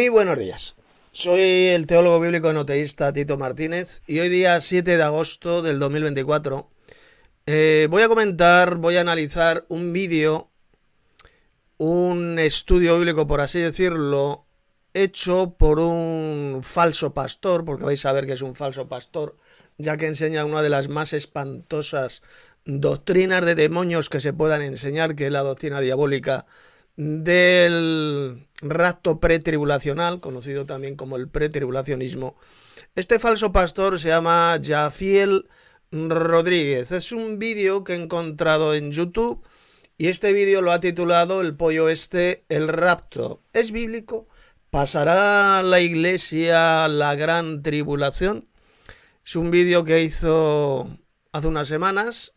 Muy buenos días. Soy el teólogo bíblico enoteísta Tito Martínez y hoy día 7 de agosto del 2024 voy a analizar un vídeo, un estudio bíblico, por así decirlo, hecho por un falso pastor, porque vais a ver que es un falso pastor, ya que enseña una de las más espantosas doctrinas de demonios que se puedan enseñar, que es la doctrina diabólica del rapto pretribulacional, conocido también como el pretribulacionismo. Este falso pastor se llama Yaciel Rodríguez. Es un vídeo que he encontrado en YouTube y este vídeo lo ha titulado El pollo este, el rapto. ¿Es bíblico? ¿Pasará la iglesia la gran tribulación? Es un vídeo que hizo hace unas semanas,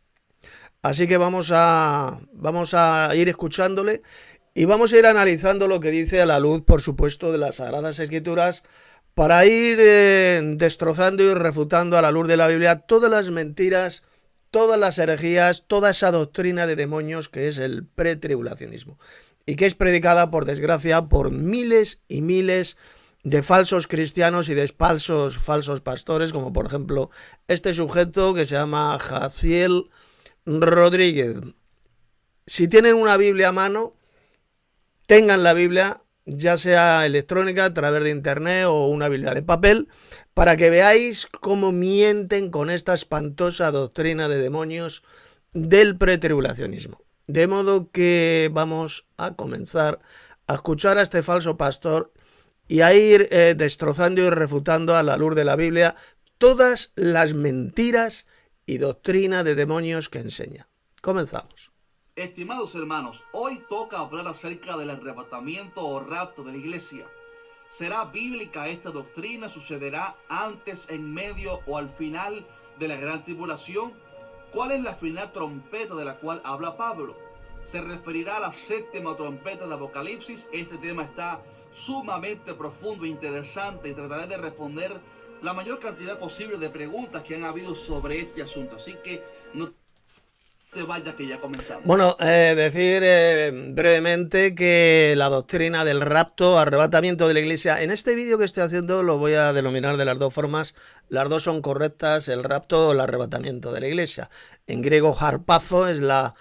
así que vamos a ir escuchándole y vamos a ir analizando lo que dice a la luz, por supuesto, de las Sagradas Escrituras, para ir destrozando y refutando a la luz de la Biblia todas las mentiras, todas las herejías, toda esa doctrina de demonios que es el pretribulacionismo y que es predicada, por desgracia, por miles y miles de falsos cristianos y de falsos pastores, como por ejemplo este sujeto que se llama Yaciel Rodríguez. Si tienen una Biblia a mano, tengan la Biblia, ya sea electrónica, a través de internet o una Biblia de papel, para que veáis cómo mienten con esta espantosa doctrina de demonios del pretribulacionismo. De modo que vamos a comenzar a escuchar a este falso pastor y a ir destrozando y refutando a la luz de la Biblia todas las mentiras y doctrina de demonios que enseña. Comenzamos. Estimados hermanos, hoy toca hablar acerca del arrebatamiento o rapto de la iglesia. ¿Será bíblica esta doctrina? ¿Sucederá antes, en medio o al final de la gran tribulación? ¿Cuál es la final trompeta de la cual habla Pablo? ¿Se referirá a la séptima trompeta de Apocalipsis? Este tema está sumamente profundo e interesante y trataré de responder la mayor cantidad posible de preguntas que han habido sobre este asunto. Así que no te vayas, que ya comenzamos. Bueno, decir brevemente que la doctrina del rapto, arrebatamiento de la iglesia, en este vídeo que estoy haciendo lo voy a denominar de las dos formas. Las dos son correctas, el rapto o el arrebatamiento de la iglesia. En griego, harpazo es la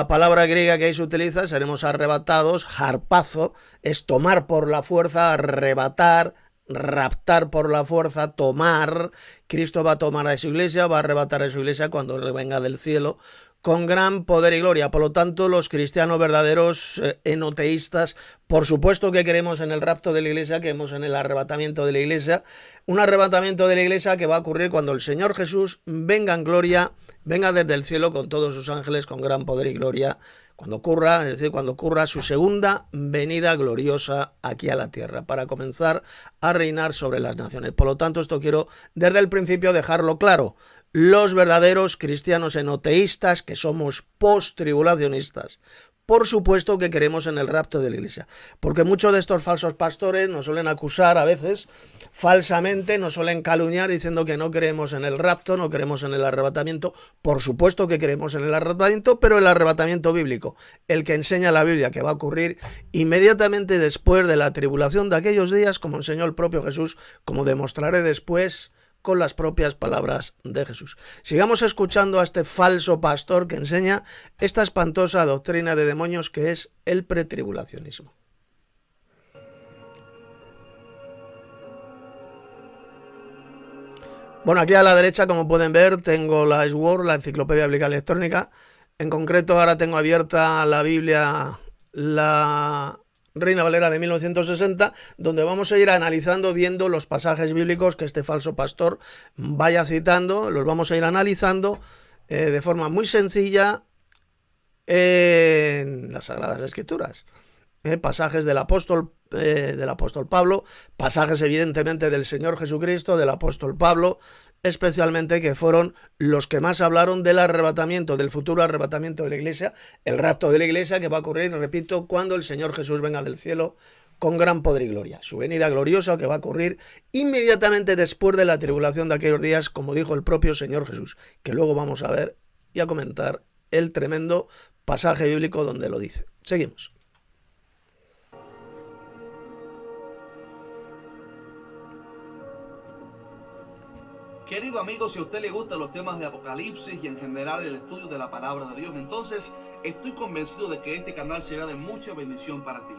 palabra griega que ahí se utiliza. Seremos arrebatados. Harpazo es tomar por la fuerza, arrebatar, raptar por la fuerza, tomar. Cristo va a tomar a su iglesia, va a arrebatar a su iglesia cuando venga del cielo con gran poder y gloria. Por lo tanto, los cristianos verdaderos enoteístas, por supuesto que creemos en el rapto de la iglesia, creemos en el arrebatamiento de la iglesia, un arrebatamiento de la iglesia que va a ocurrir cuando el Señor Jesús venga en gloria, venga desde el cielo con todos sus ángeles con gran poder y gloria, cuando ocurra, es decir, cuando ocurra su segunda venida gloriosa aquí a la tierra, para comenzar a reinar sobre las naciones. Por lo tanto, esto quiero desde el principio dejarlo claro. Los verdaderos cristianos enoteístas, que somos post-tribulacionistas, por supuesto que creemos en el rapto de la iglesia, porque muchos de estos falsos pastores nos suelen acusar a veces falsamente, nos suelen calumniar diciendo que no creemos en el rapto, no creemos en el arrebatamiento. Por supuesto que creemos en el arrebatamiento, pero el arrebatamiento bíblico, el que enseña la Biblia, que va a ocurrir inmediatamente después de la tribulación de aquellos días, como enseñó el propio Jesús, como demostraré después con las propias palabras de Jesús. Sigamos escuchando a este falso pastor que enseña esta espantosa doctrina de demonios que es el pretribulacionismo. Bueno, aquí a la derecha, como pueden ver, tengo la Sword, la Enciclopedia Bíblica Electrónica. En concreto, ahora tengo abierta la Biblia, la Reina Valera de 1960, donde vamos a ir analizando, viendo los pasajes bíblicos que este falso pastor vaya citando, los vamos a ir analizando de forma muy sencilla en las Sagradas Escrituras. Pasajes del apóstol Pablo, pasajes evidentemente del Señor Jesucristo, del apóstol Pablo, especialmente, que fueron los que más hablaron del arrebatamiento, del futuro arrebatamiento de la iglesia, el rapto de la iglesia que va a ocurrir, repito, cuando el Señor Jesús venga del cielo con gran poder y gloria. Su venida gloriosa que va a ocurrir inmediatamente después de la tribulación de aquellos días, como dijo el propio Señor Jesús, que luego vamos a ver y a comentar el tremendo pasaje bíblico donde lo dice. Seguimos. Querido amigo, si a usted le gustan los temas de Apocalipsis y en general el estudio de la palabra de Dios, entonces estoy convencido de que este canal será de mucha bendición para ti.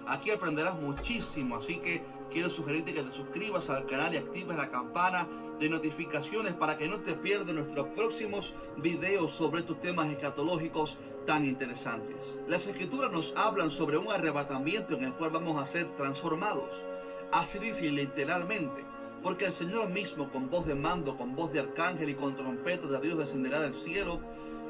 Aquí aprenderás muchísimo, así que quiero sugerirte que te suscribas al canal y actives la campana de notificaciones para que no te pierdas nuestros próximos videos sobre estos temas escatológicos tan interesantes. Las escrituras nos hablan sobre un arrebatamiento en el cual vamos a ser transformados. Así dice literalmente, porque el Señor mismo con voz de mando, con voz de arcángel y con trompeta de Dios descenderá del cielo,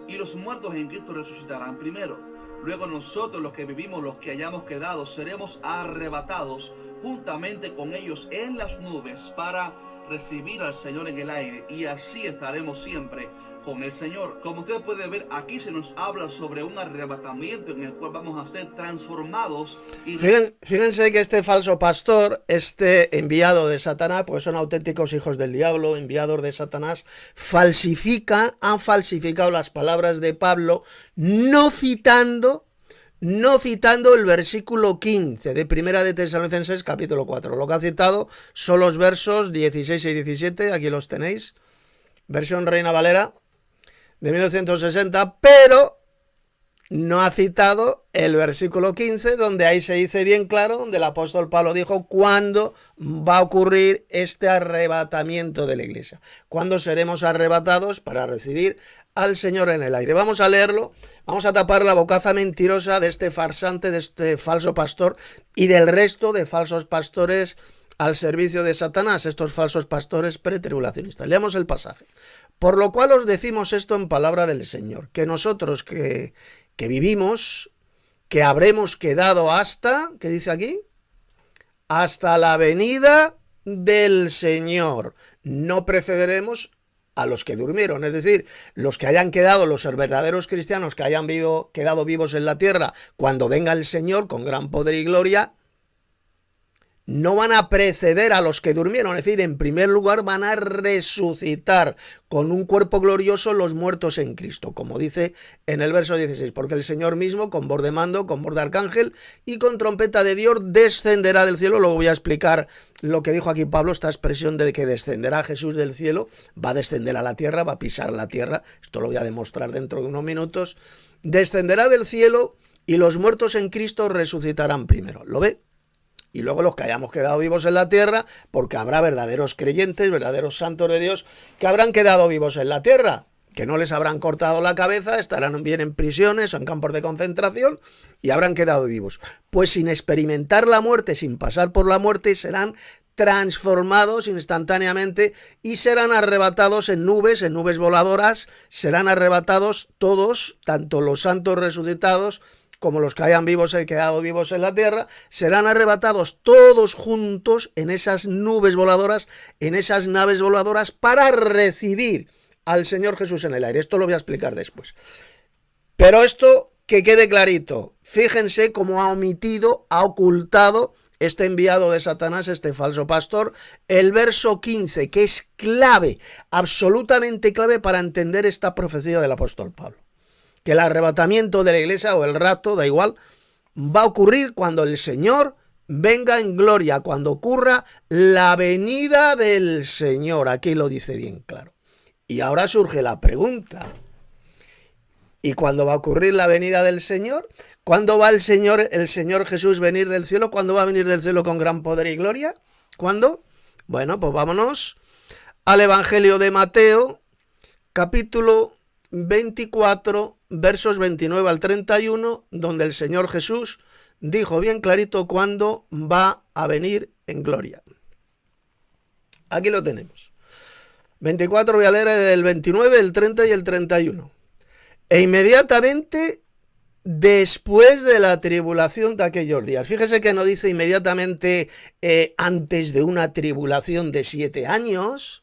y los muertos en Cristo resucitarán primero. Luego nosotros, los que vivimos, los que hayamos quedado, seremos arrebatados juntamente con ellos en las nubes para recibir al Señor en el aire, y así estaremos siempre con el Señor. Como usted puede ver, aquí se nos habla sobre un arrebatamiento en el cual vamos a ser transformados. Y fíjense que este falso pastor, este enviado de Satanás, pues son auténticos hijos del diablo, enviados de Satanás, han falsificado las palabras de Pablo, no citando el versículo 15 de Primera de Tesalonicenses capítulo 4. Lo que ha citado son los versos 16 y 17, aquí los tenéis, versión Reina Valera de 1960, pero no ha citado el versículo 15, donde ahí se dice bien claro, donde el apóstol Pablo dijo cuándo va a ocurrir este arrebatamiento de la iglesia, cuándo seremos arrebatados para recibir al Señor en el aire. Vamos a leerlo, vamos a tapar la bocaza mentirosa de este farsante, de este falso pastor y del resto de falsos pastores al servicio de Satanás, estos falsos pastores pretribulacionistas. Leamos el pasaje. Por lo cual os decimos esto en palabra del Señor, que nosotros que vivimos, que habremos quedado hasta, ¿qué dice aquí? Hasta la venida del Señor. No precederemos a los que durmieron, es decir, los que hayan quedado, los verdaderos cristianos que hayan quedado vivos en la tierra, cuando venga el Señor con gran poder y gloria, no van a preceder a los que durmieron, es decir, en primer lugar van a resucitar con un cuerpo glorioso los muertos en Cristo, como dice en el verso 16, porque el Señor mismo, con voz de mando, con voz de arcángel y con trompeta de Dios, descenderá del cielo. Luego voy a explicar lo que dijo aquí Pablo, esta expresión de que descenderá Jesús del cielo, va a descender a la tierra, va a pisar la tierra, esto lo voy a demostrar dentro de unos minutos, descenderá del cielo y los muertos en Cristo resucitarán primero, ¿lo ve? Y luego los que hayamos quedado vivos en la tierra, porque habrá verdaderos creyentes, verdaderos santos de Dios, que habrán quedado vivos en la tierra, que no les habrán cortado la cabeza, estarán bien en prisiones o en campos de concentración y habrán quedado vivos. Pues sin experimentar la muerte, sin pasar por la muerte, serán transformados instantáneamente y serán arrebatados en nubes voladoras, serán arrebatados todos, tanto los santos resucitados como los que hayan quedado vivos en la tierra, serán arrebatados todos juntos en esas nubes voladoras, en esas naves voladoras, para recibir al Señor Jesús en el aire. Esto lo voy a explicar después. Pero esto, que quede clarito, fíjense cómo ha ocultado este enviado de Satanás, este falso pastor, el verso 15, que es clave, absolutamente clave para entender esta profecía del apóstol Pablo. Que el arrebatamiento de la iglesia o el rapto, da igual, va a ocurrir cuando el Señor venga en gloria, cuando ocurra la venida del Señor. Aquí lo dice bien claro. Y ahora surge la pregunta. ¿Y cuándo va a ocurrir la venida del Señor? ¿Cuándo va el Señor Jesús venir del cielo? ¿Cuándo va a venir del cielo con gran poder y gloria? ¿Cuándo? Bueno, pues vámonos al Evangelio de Mateo, capítulo 24, versos 29 al 31, donde el Señor Jesús dijo bien clarito cuándo va a venir en gloria. Aquí lo tenemos. 24, voy a leer el 29, el 30 y el 31. E inmediatamente después de la tribulación de aquellos días. Fíjese que no dice inmediatamente antes de una tribulación de 7 años.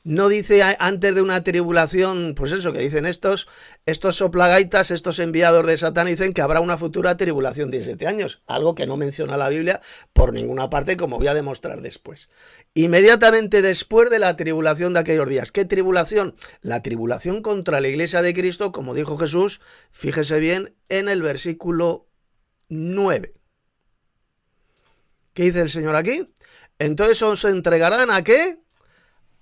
No dice antes de una tribulación, pues eso que dicen estos soplagaitas, estos enviados de Satán, dicen que habrá una futura tribulación de 7 años, algo que no menciona la Biblia por ninguna parte, como voy a demostrar después. Inmediatamente después de la tribulación de aquellos días. ¿Qué tribulación? La tribulación contra la iglesia de Cristo, como dijo Jesús, fíjese bien, en el versículo 9. ¿Qué dice el Señor aquí? Entonces os entregarán ¿a qué?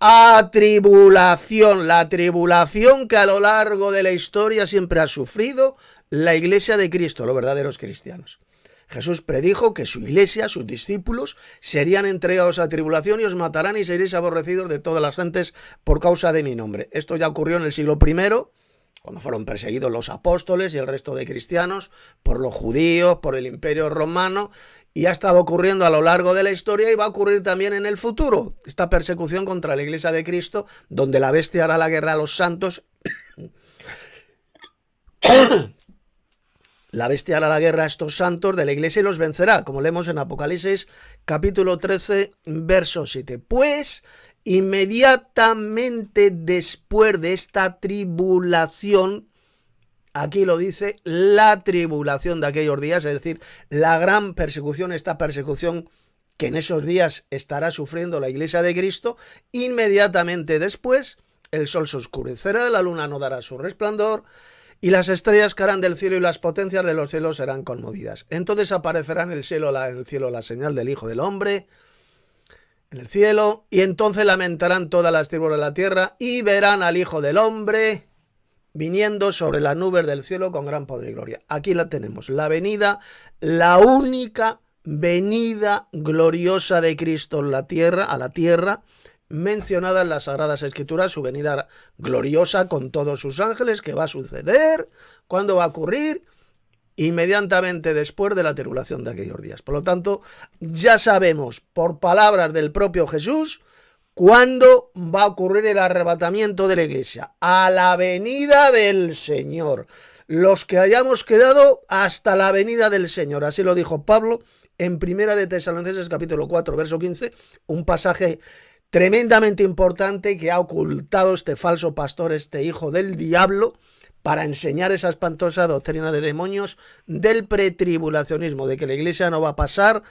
a tribulación, la tribulación que a lo largo de la historia siempre ha sufrido la iglesia de Cristo, los verdaderos cristianos. Jesús predijo que su iglesia, sus discípulos, serían entregados a tribulación y os matarán y seréis aborrecidos de todas las gentes por causa de mi nombre. Esto ya ocurrió en el siglo I, cuando fueron perseguidos los apóstoles y el resto de cristianos por los judíos, por el imperio romano, y ha estado ocurriendo a lo largo de la historia y va a ocurrir también en el futuro. Esta persecución contra la iglesia de Cristo, donde la bestia hará la guerra a los santos. La bestia hará la guerra a estos santos de la iglesia y los vencerá, como leemos en Apocalipsis capítulo 13, verso 7. Pues inmediatamente después de esta tribulación, aquí lo dice, la tribulación de aquellos días, es decir, la gran persecución, esta persecución que en esos días estará sufriendo la iglesia de Cristo, inmediatamente después el sol se oscurecerá, la luna no dará su resplandor, y las estrellas caerán del cielo y las potencias de los cielos serán conmovidas. Entonces aparecerá en el cielo la señal del Hijo del Hombre, en el cielo, y entonces lamentarán todas las tribus de la tierra y verán al Hijo del Hombre viniendo sobre las nubes del cielo con gran poder y gloria. Aquí la tenemos, la venida, la única venida gloriosa de Cristo en la tierra, a la tierra, mencionada en las Sagradas Escrituras, su venida gloriosa con todos sus ángeles, que va a suceder, ¿cuándo va a ocurrir? Inmediatamente después de la tribulación de aquellos días. Por lo tanto, ya sabemos por palabras del propio Jesús cuándo va a ocurrir el arrebatamiento de la iglesia. A la venida del Señor. Los que hayamos quedado hasta la venida del Señor. Así lo dijo Pablo en 1 de Tesalonicenses capítulo 4, verso 15, un pasaje tremendamente importante que ha ocultado este falso pastor, este hijo del diablo, para enseñar esa espantosa doctrina de demonios del pretribulacionismo, de que la iglesia no va a pasar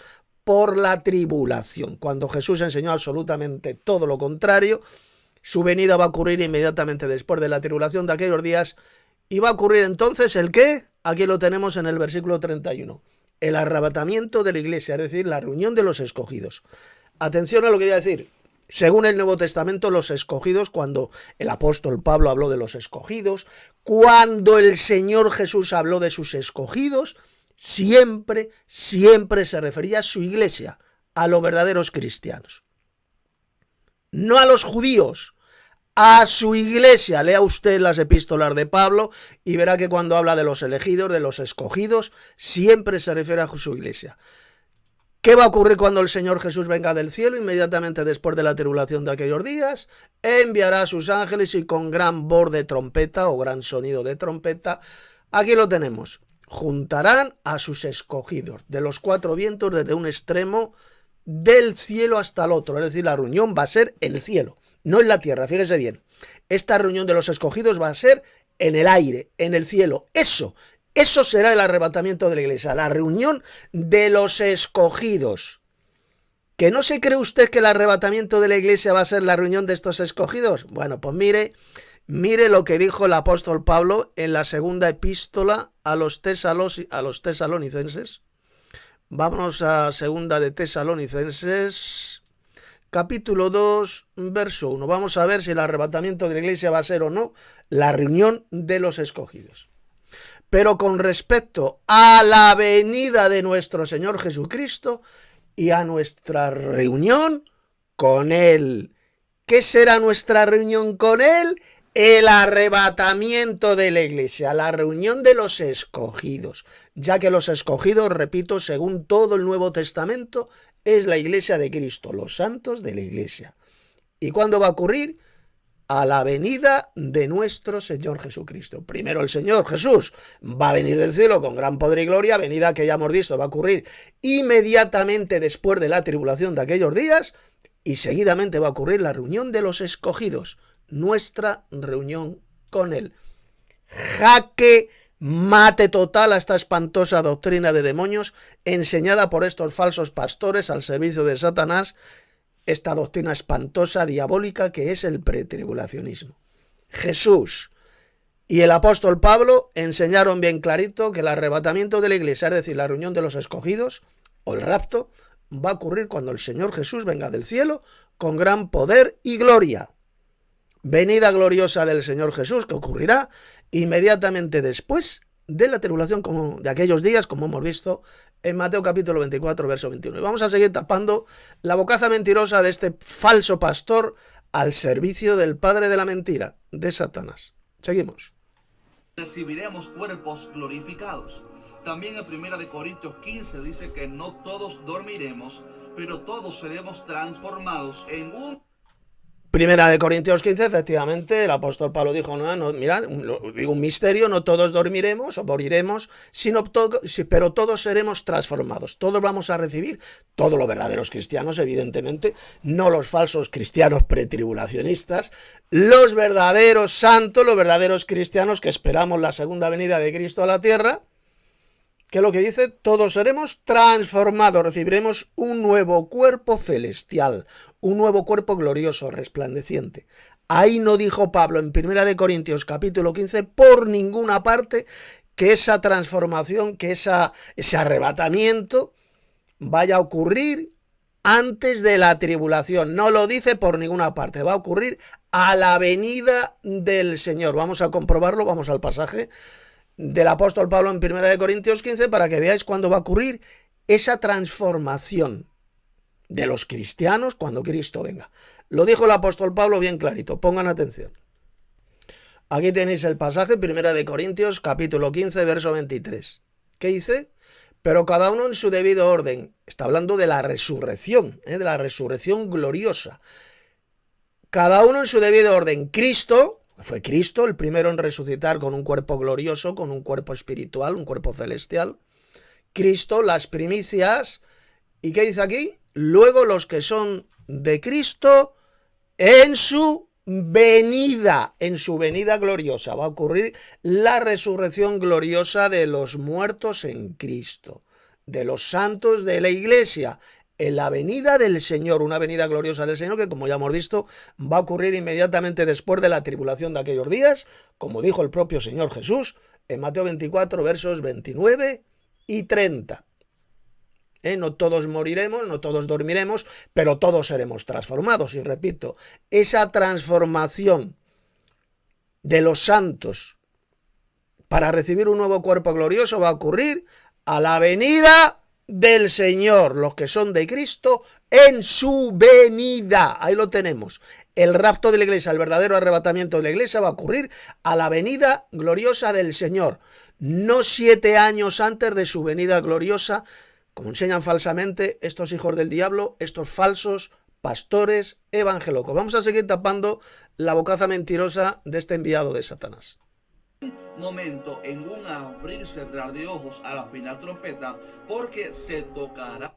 por la tribulación, cuando Jesús enseñó absolutamente todo lo contrario. Su venida va a ocurrir inmediatamente después de la tribulación de aquellos días, y va a ocurrir entonces ¿el qué? Aquí lo tenemos en el versículo 31, el arrebatamiento de la iglesia, es decir, la reunión de los escogidos. Atención a lo que voy a decir. Según el Nuevo Testamento, los escogidos, cuando el apóstol Pablo habló de los escogidos, cuando el Señor Jesús habló de sus escogidos, siempre se refería a su iglesia, a los verdaderos cristianos. No a los judíos, a su iglesia. Lea usted las epístolas de Pablo y verá que cuando habla de los elegidos, de los escogidos, siempre se refiere a su iglesia. ¿Qué va a ocurrir cuando el Señor Jesús venga del cielo? Inmediatamente después de la tribulación de aquellos días, enviará a sus ángeles y con gran voz de trompeta o gran sonido de trompeta, aquí lo tenemos, juntarán a sus escogidos de los cuatro vientos desde un extremo del cielo hasta el otro. Es decir, la reunión va a ser en el cielo, no en la tierra, fíjese bien. Esta reunión de los escogidos va a ser en el aire, en el cielo. Eso será el arrebatamiento de la iglesia, la reunión de los escogidos. ¿Que no se cree usted que el arrebatamiento de la iglesia va a ser la reunión de estos escogidos? Bueno, pues mire lo que dijo el apóstol Pablo en la segunda epístola a los tesalonicenses. Vámonos a segunda de Tesalonicenses, capítulo 2, verso 1. Vamos a ver si el arrebatamiento de la iglesia va a ser o no la reunión de los escogidos. Pero con respecto a la venida de nuestro Señor Jesucristo y a nuestra reunión con Él. ¿Qué será nuestra reunión con Él? El arrebatamiento de la iglesia, la reunión de los escogidos, ya que los escogidos, repito, según todo el Nuevo Testamento, es la iglesia de Cristo, los santos de la iglesia. ¿Y cuándo va a ocurrir? A la venida de nuestro Señor Jesucristo. Primero el Señor Jesús va a venir del cielo con gran poder y gloria, venida que ya hemos visto va a ocurrir inmediatamente después de la tribulación de aquellos días, y seguidamente va a ocurrir la reunión de los escogidos, nuestra reunión con Él. Jaque mate total a esta espantosa doctrina de demonios enseñada por estos falsos pastores al servicio de Satanás, esta doctrina espantosa, diabólica, que es el pretribulacionismo. Jesús y el apóstol Pablo enseñaron bien clarito que el arrebatamiento de la iglesia, es decir, la reunión de los escogidos, o el rapto, va a ocurrir cuando el Señor Jesús venga del cielo con gran poder y gloria. Venida gloriosa del Señor Jesús, que ocurrirá inmediatamente después de la tribulación de aquellos días, como hemos visto en Mateo capítulo 24, verso 21. Y vamos a seguir tapando la bocaza mentirosa de este falso pastor al servicio del padre de la mentira, de Satanás. Seguimos. Recibiremos cuerpos glorificados. También en 1 Corintios 15 dice que no todos dormiremos, pero todos seremos transformados en un... Primera de Corintios 15, efectivamente, el apóstol Pablo dijo, no, mirad, un misterio, no todos dormiremos o moriremos, pero todos seremos transformados, todos vamos a recibir, todos los verdaderos cristianos, evidentemente, no los falsos cristianos pretribulacionistas, los verdaderos santos, los verdaderos cristianos que esperamos la segunda venida de Cristo a la tierra, que es lo que dice, todos seremos transformados, recibiremos un nuevo cuerpo celestial, un nuevo cuerpo glorioso, resplandeciente. Ahí no dijo Pablo en 1 Corintios capítulo 15 por ninguna parte que esa transformación, que ese arrebatamiento vaya a ocurrir antes de la tribulación. No lo dice por ninguna parte, va a ocurrir a la venida del Señor. Vamos a comprobarlo, vamos al pasaje del apóstol Pablo en 1 Corintios 15 para que veáis cuándo va a ocurrir esa transformación de los cristianos cuando Cristo venga. Lo dijo el apóstol Pablo bien clarito, pongan atención. Aquí tenéis el pasaje, 1 Corintios capítulo 15, verso 23. ¿Qué dice? Pero cada uno en su debido orden. Está hablando de la resurrección, de la resurrección gloriosa. Cada uno en su debido orden. Cristo, fue Cristo el primero en resucitar con un cuerpo glorioso, con un cuerpo espiritual, un cuerpo celestial. Cristo, las primicias. ¿Y qué dice aquí? Luego los que son de Cristo en su venida gloriosa. Va a ocurrir la resurrección gloriosa de los muertos en Cristo, de los santos de la iglesia, en la venida del Señor, una venida gloriosa del Señor que, como ya hemos visto, va a ocurrir inmediatamente después de la tribulación de aquellos días, como dijo el propio Señor Jesús en Mateo 24, versos 29 y 30. No todos moriremos, no todos dormiremos, pero todos seremos transformados. Y repito, esa transformación de los santos para recibir un nuevo cuerpo glorioso va a ocurrir a la venida del Señor, los que son de Cristo en su venida. Ahí lo tenemos. El rapto de la iglesia, el verdadero arrebatamiento de la iglesia va a ocurrir a la venida gloriosa del Señor, no 7 años antes de su venida gloriosa, como enseñan falsamente estos hijos del diablo, estos falsos pastores evangelocos. Vamos a seguir tapando la bocaza mentirosa de este enviado de Satanás. Momento en un abrir y cerrar de ojos a la final trompeta, porque se tocará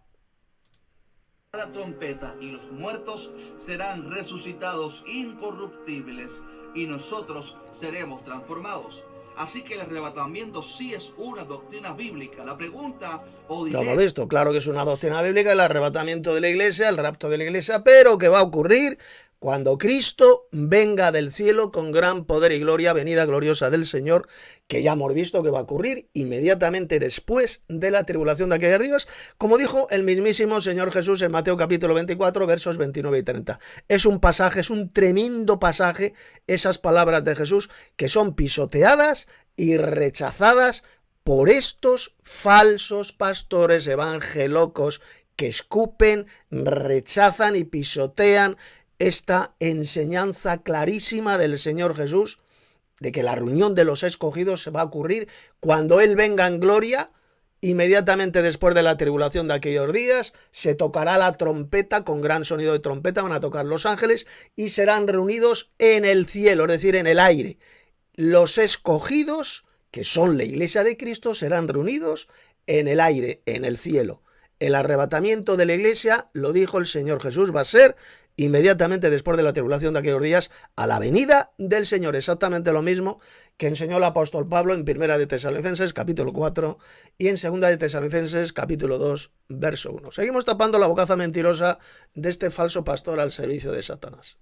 la trompeta y los muertos serán resucitados incorruptibles y nosotros seremos transformados. Así que el arrebatamiento sí es una doctrina bíblica. La pregunta o dilema... Lo hemos visto, claro que es una doctrina bíblica, el arrebatamiento de la iglesia, el rapto de la iglesia, pero que va a ocurrir cuando Cristo venga del cielo con gran poder y gloria, venida gloriosa del Señor, que ya hemos visto que va a ocurrir inmediatamente después de la tribulación de aquellos días, como dijo el mismísimo Señor Jesús en Mateo capítulo 24, versos 29 y 30. Es un pasaje, es un tremendo pasaje, esas palabras de Jesús, que son pisoteadas y rechazadas por estos falsos pastores evangelocos que escupen, rechazan y pisotean esta enseñanza clarísima del Señor Jesús de que la reunión de los escogidos se va a ocurrir cuando Él venga en gloria, inmediatamente después de la tribulación de aquellos días, se tocará la trompeta con gran sonido de trompeta, van a tocar los ángeles y serán reunidos en el cielo, es decir, en el aire. Los escogidos, que son la iglesia de Cristo, serán reunidos en el aire, en el cielo. El arrebatamiento de la iglesia, lo dijo el Señor Jesús, va a ser inmediatamente después de la tribulación de aquellos días, a la venida del Señor. Exactamente lo mismo que enseñó el apóstol Pablo en 1 de Tesalonicenses capítulo 4 y en 2 de Tesalonicenses capítulo 2 verso 1. Seguimos tapando la bocaza mentirosa de este falso pastor al servicio de Satanás.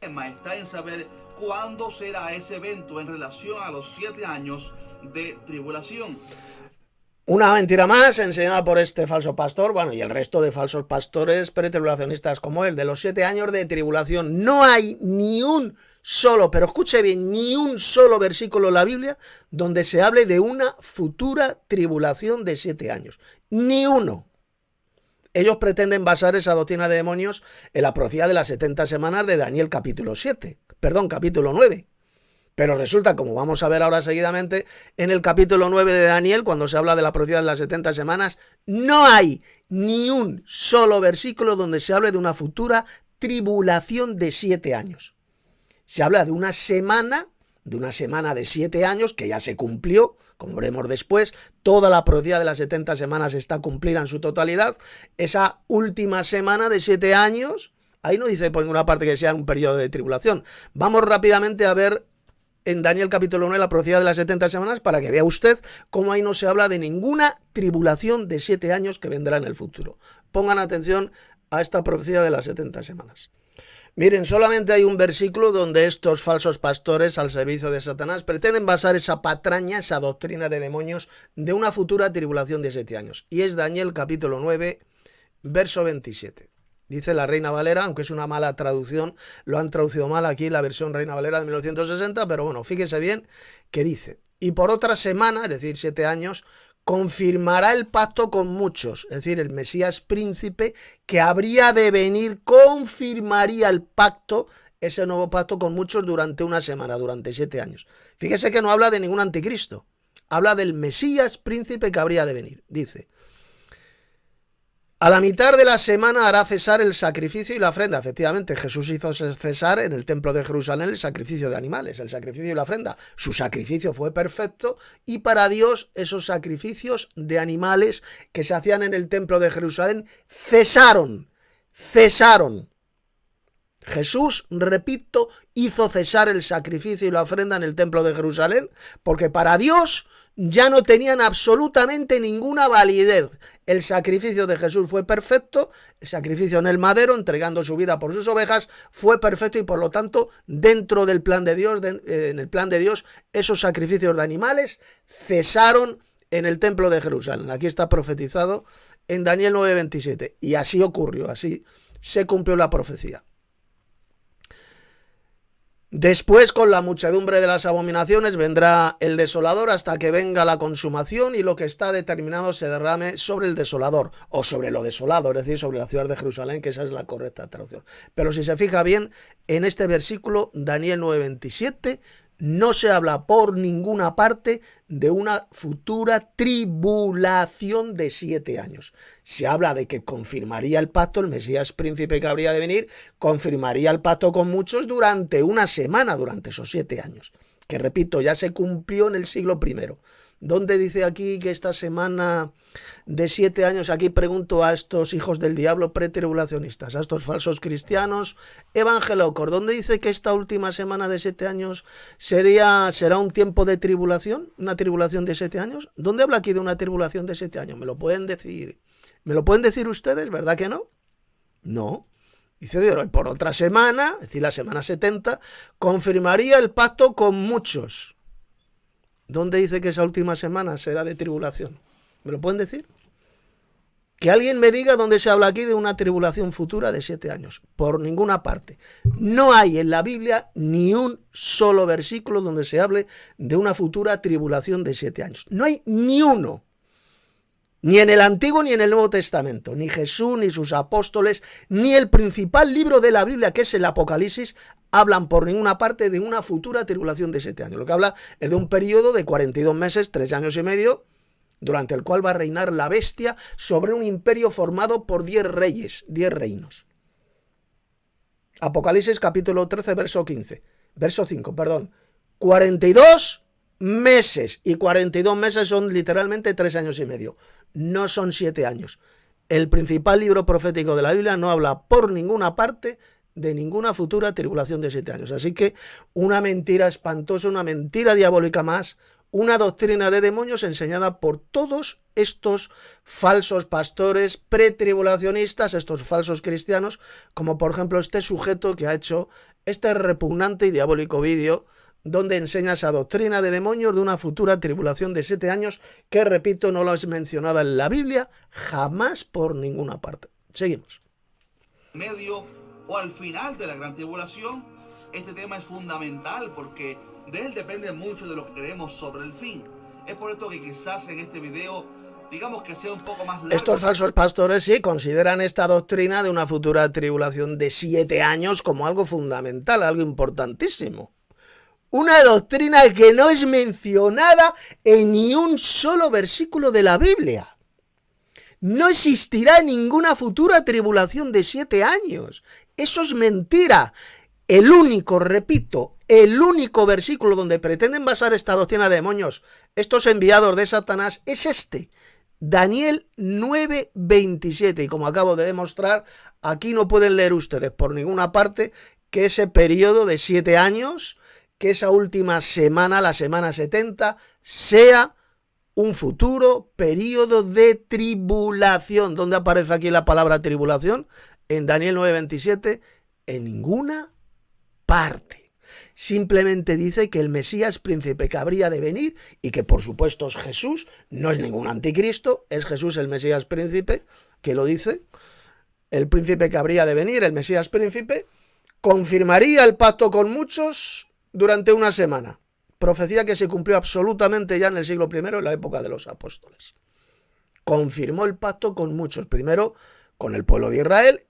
El tema está en saber cuándo será ese evento en relación a los 7 años de tribulación. Una mentira más enseñada por este falso pastor, bueno, y el resto de falsos pastores pretribulacionistas como él, de los 7 años de tribulación. No hay ni un solo, pero escuche bien, ni un solo versículo en la Biblia donde se hable de una futura tribulación de 7 años. Ni uno. Ellos pretenden basar esa doctrina de demonios en la profecía de las 70 semanas de Daniel capítulo 9. Pero resulta, como vamos a ver ahora seguidamente, en el capítulo 9 de Daniel, cuando se habla de la profecía de las 70 semanas, no hay ni un solo versículo donde se hable de una futura tribulación de 7 años. Se habla de una semana de 7 años que ya se cumplió, como veremos después. Toda la profecía de las 70 semanas está cumplida en su totalidad. Esa última semana de 7 años, ahí no dice por ninguna parte que sea un periodo de tribulación. Vamos rápidamente a ver en Daniel capítulo 9 la profecía de las 70 semanas para que vea usted cómo ahí no se habla de ninguna tribulación de 7 años que vendrá en el futuro. Pongan atención a esta profecía de las 70 semanas. Miren, solamente hay un versículo donde estos falsos pastores al servicio de Satanás pretenden basar esa patraña, esa doctrina de demonios de una futura tribulación de 7 años. Y es Daniel capítulo 9, verso 27. Dice la Reina Valera, aunque es una mala traducción, lo han traducido mal aquí la versión Reina Valera de 1960, pero bueno, fíjese bien que dice: y por otra semana, es decir, 7 años, confirmará el pacto con muchos, es decir, el Mesías príncipe que habría de venir, confirmaría el pacto, ese nuevo pacto con muchos durante una semana, durante 7 años. Fíjese que no habla de ningún anticristo, habla del Mesías príncipe que habría de venir, dice: a la mitad de la semana hará cesar el sacrificio y la ofrenda. Efectivamente, Jesús hizo cesar en el templo de Jerusalén el sacrificio de animales, el sacrificio y la ofrenda. Su sacrificio fue perfecto y para Dios esos sacrificios de animales que se hacían en el templo de Jerusalén cesaron. Jesús, repito, hizo cesar el sacrificio y la ofrenda en el templo de Jerusalén porque para Dios ya no tenían absolutamente ninguna validez. El sacrificio de Jesús fue perfecto, el sacrificio en el madero, entregando su vida por sus ovejas, fue perfecto y por lo tanto, dentro del plan de Dios, en el plan de Dios, esos sacrificios de animales cesaron en el templo de Jerusalén. Aquí está profetizado en Daniel 9:27 y así ocurrió, así se cumplió la profecía. Después, con la muchedumbre de las abominaciones, vendrá el desolador hasta que venga la consumación y lo que está determinado se derrame sobre el desolador o sobre lo desolado, es decir, sobre la ciudad de Jerusalén, que esa es la correcta traducción. Pero si se fija bien, en este versículo, Daniel 9:27, no se habla por ninguna parte de una futura tribulación de 7 años. Se habla de que confirmaría el pacto, el Mesías príncipe que habría de venir, confirmaría el pacto con muchos durante una semana, durante esos 7 años. Que repito, ya se cumplió en el siglo I. ¿Dónde dice aquí que esta semana de 7 años? Aquí pregunto a estos hijos del diablo pretribulacionistas, a estos falsos cristianos evangelocos. ¿Dónde dice que esta última semana de 7 años será un tiempo de tribulación? ¿Una tribulación de 7 años? ¿Dónde habla aquí de una tribulación de 7 años? ¿Me lo pueden decir? ¿Me lo pueden decir ustedes? ¿Verdad que no? No. Dice, por otra semana, es decir, la semana 70, confirmaría el pacto con muchos. ¿Dónde dice que esa última semana será de tribulación? ¿Me lo pueden decir? Que alguien me diga dónde se habla aquí de una tribulación futura de 7 años. Por ninguna parte. No hay en la Biblia ni un solo versículo donde se hable de una futura tribulación de 7 años. No hay ni uno. Ni en el Antiguo ni en el Nuevo Testamento. Ni Jesús, ni sus apóstoles, ni el principal libro de la Biblia, que es el Apocalipsis, hablan por ninguna parte de una futura tribulación de 7 años. Lo que habla es de un periodo de 42 meses, 3 años y medio, durante el cual va a reinar la bestia sobre un imperio formado por 10 reyes, 10 reinos. Apocalipsis capítulo 13, verso 5, 42 meses, y 42 meses son literalmente 3 años y medio, no son 7 años. El principal libro profético de la Biblia no habla por ninguna parte de ninguna futura tribulación de 7 años. Así que una mentira espantosa, una mentira diabólica más, una doctrina de demonios enseñada por todos estos falsos pastores pretribulacionistas, estos falsos cristianos, como por ejemplo este sujeto que ha hecho este repugnante y diabólico vídeo donde enseña esa doctrina de demonios de una futura tribulación de 7 años que, repito, no la es mencionada en la Biblia jamás por ninguna parte. Seguimos. Medio o al final de la gran tribulación, este tema es fundamental porque de él depende mucho de lo que creemos sobre el fin. Es por esto que quizás en este video, digamos que sea un poco más largo. Estos falsos pastores sí consideran esta doctrina de una futura tribulación de 7 años como algo fundamental, algo importantísimo. Una doctrina que no es mencionada en ni un solo versículo de la Biblia. No existirá ninguna futura tribulación de 7 años. Eso es mentira. El único, repito, el único versículo donde pretenden basar esta doctrina de demonios, estos enviados de Satanás, es este. Daniel 9:27. Y como acabo de demostrar, aquí no pueden leer ustedes por ninguna parte que ese periodo de 7 años, que esa última semana, la semana 70, sea un futuro periodo de tribulación. ¿Dónde aparece aquí la palabra tribulación? En Daniel 9:27, en ninguna parte. Simplemente dice que el Mesías príncipe que habría de venir y que por supuesto es Jesús, no es ningún anticristo, es Jesús el Mesías príncipe, que lo dice, el príncipe que habría de venir, el Mesías príncipe, confirmaría el pacto con muchos durante una semana. Profecía que se cumplió absolutamente ya en el siglo I, en la época de los apóstoles. Confirmó el pacto con muchos, primero con el pueblo de Israel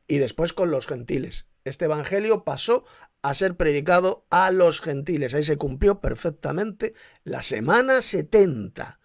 y después con los gentiles. Este evangelio pasó a ser predicado a los gentiles. Ahí se cumplió perfectamente la semana 70.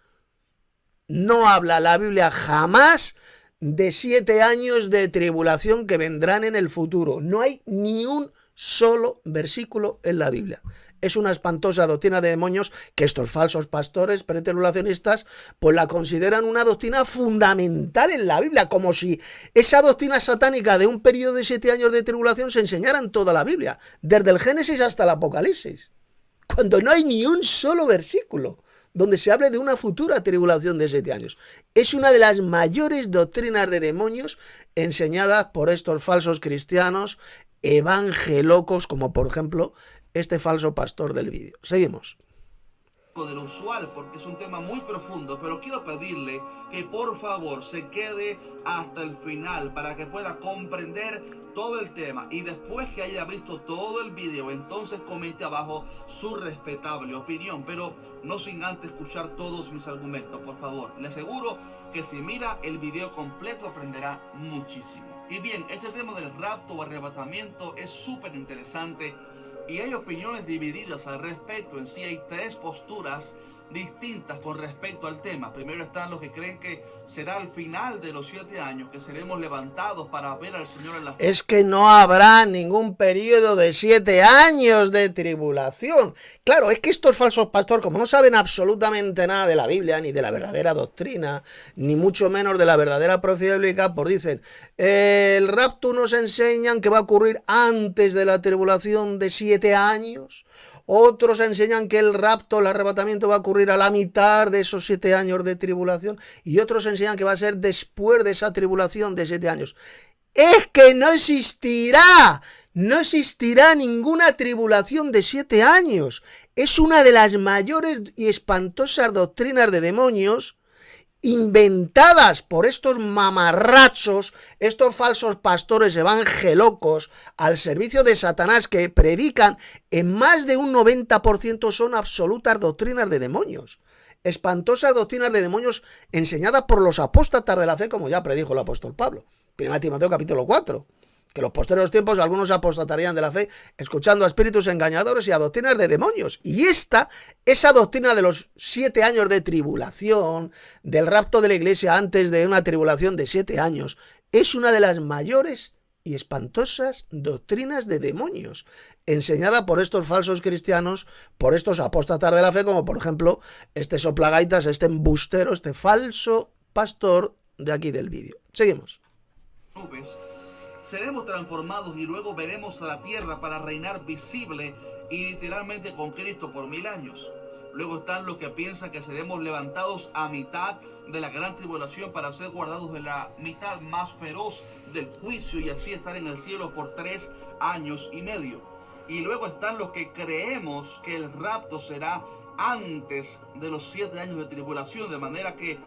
No habla la Biblia jamás de 7 años de tribulación que vendrán en el futuro. No hay ni un solo versículo en la Biblia. Es una espantosa doctrina de demonios que estos falsos pastores pretribulacionistas pues la consideran una doctrina fundamental en la Biblia, como si esa doctrina satánica de un periodo de 7 años de tribulación se enseñara en toda la Biblia, desde el Génesis hasta el Apocalipsis, cuando no hay ni un solo versículo donde se hable de una futura tribulación de 7 años. Es una de las mayores doctrinas de demonios enseñadas por estos falsos cristianos evangelocos, como por ejemplo este falso pastor del vídeo. Seguimos. De lo usual porque es un tema muy profundo, pero quiero pedirle que por favor se quede hasta el final para que pueda comprender todo el tema y después que haya visto todo el video entonces comente abajo su respetable opinión, pero no sin antes escuchar todos mis argumentos, por favor. Le aseguro que si mira el video completo aprenderá muchísimo. Y bien, este tema del rapto o arrebatamiento es súper interesante y hay opiniones divididas al respecto. En sí hay 3 posturas distintas con respecto al tema. Primero están los que creen que será al final de los 7 años que seremos levantados para ver al Señor en la... Es que no habrá ningún periodo de 7 años de tribulación. Claro, es que estos falsos pastores, como no saben absolutamente nada de la Biblia, ni de la verdadera doctrina, ni mucho menos de la verdadera profecía bíblica, pues dicen, el rapto nos enseñan que va a ocurrir antes de la tribulación de 7 años. Otros enseñan que el rapto, el arrebatamiento va a ocurrir a la mitad de esos 7 años de tribulación y otros enseñan que va a ser después de esa tribulación de 7 años. Es que no existirá ninguna tribulación de 7 años. Es una de las mayores y espantosas doctrinas de demonios inventadas por estos mamarrachos, estos falsos pastores evangelocos al servicio de Satanás que predican, en más de un 90% son absolutas doctrinas de demonios. Espantosas doctrinas de demonios enseñadas por los apóstatas de la fe, como ya predijo el apóstol Pablo. 1 Timoteo capítulo 4. Que en los posteriores tiempos algunos apostatarían de la fe escuchando a espíritus engañadores y a doctrinas de demonios. Y esa doctrina de los 7 años de tribulación, del rapto de la iglesia antes de una tribulación de 7 años, es una de las mayores y espantosas doctrinas de demonios, enseñada por estos falsos cristianos, por estos apóstatas de la fe, como por ejemplo este soplagaitas, este embustero, este falso pastor de aquí del vídeo. Seguimos. Seremos transformados y luego veremos a la tierra para reinar visible y literalmente con Cristo por 1000 años. Luego están los que piensan que seremos levantados a mitad de la gran tribulación para ser guardados de la mitad más feroz del juicio y así estar en el cielo por 3 años y medio. Y luego están los que creemos que el rapto será antes de los 7 años de tribulación, de manera que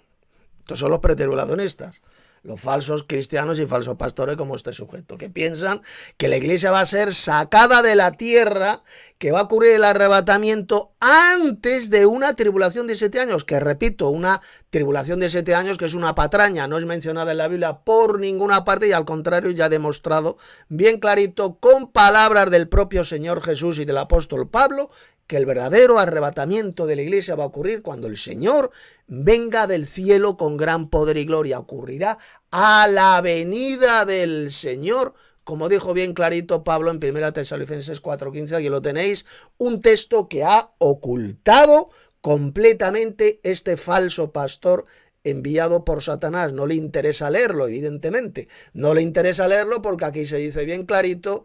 estos son los pretribulacionistas, los falsos cristianos y falsos pastores como este sujeto, que piensan que la iglesia va a ser sacada de la tierra, que va a ocurrir el arrebatamiento antes de una tribulación de 7 años, que repito, una tribulación de 7 años que es una patraña, no es mencionada en la Biblia por ninguna parte y al contrario ya demostrado bien clarito con palabras del propio Señor Jesús y del apóstol Pablo, que el verdadero arrebatamiento de la iglesia va a ocurrir cuando el Señor venga del cielo con gran poder y gloria. Ocurrirá a la venida del Señor, como dijo bien clarito Pablo en 1 Tesalonicenses 4:15, aquí lo tenéis, un texto que ha ocultado completamente este falso pastor enviado por Satanás. No le interesa leerlo, evidentemente. No le interesa leerlo porque aquí se dice bien clarito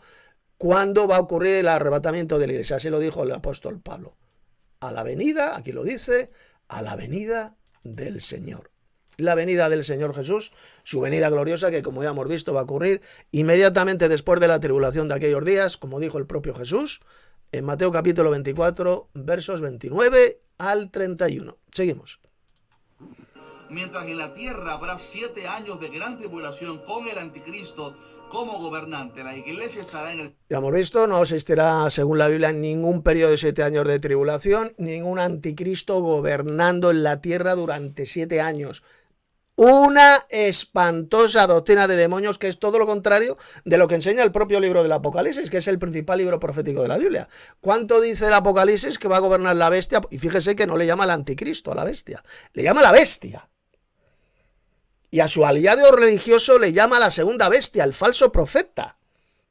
cuándo va a ocurrir el arrebatamiento de la iglesia. Así lo dijo el apóstol Pablo. A la venida, aquí lo dice, a la venida del Señor. La venida del Señor Jesús, su venida gloriosa, que como ya hemos visto va a ocurrir inmediatamente después de la tribulación de aquellos días, como dijo el propio Jesús, en Mateo capítulo 24, versos 29 al 31. Seguimos. mientras en la tierra habrá 7 años de gran tribulación con el anticristo como gobernante, la iglesia estará en el... Ya hemos visto, no existirá, según la Biblia, ningún periodo de 7 años de tribulación, ningún anticristo gobernando en la tierra durante 7 años. Una espantosa doctrina de demonios que es todo lo contrario de lo que enseña el propio libro del Apocalipsis, que es el principal libro profético de la Biblia. ¿Cuánto dice el Apocalipsis que va a gobernar la bestia? Y fíjese que no le llama al anticristo a la bestia, le llama a la bestia. Y a su aliado religioso le llama la segunda bestia, el falso profeta.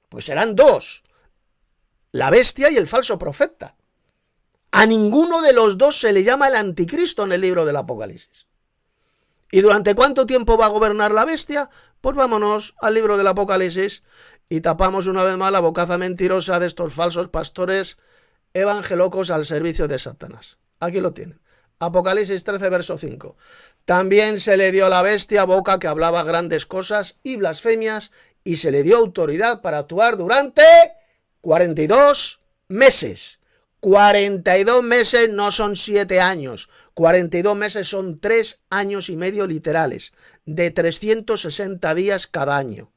Pues serán dos, la bestia y el falso profeta. A ninguno de los dos se le llama el anticristo en el libro del Apocalipsis. ¿Y durante cuánto tiempo va a gobernar la bestia? Pues vámonos al libro del Apocalipsis y tapamos una vez más la bocaza mentirosa de estos falsos pastores evangelocos al servicio de Satanás. Aquí lo tienen. Apocalipsis 13, verso 5. También se le dio a la bestia boca que hablaba grandes cosas y blasfemias, y se le dio autoridad para actuar durante 42 meses. 42 meses no son 7 años. 42 meses son 3 años y medio literales, de 360 días cada año.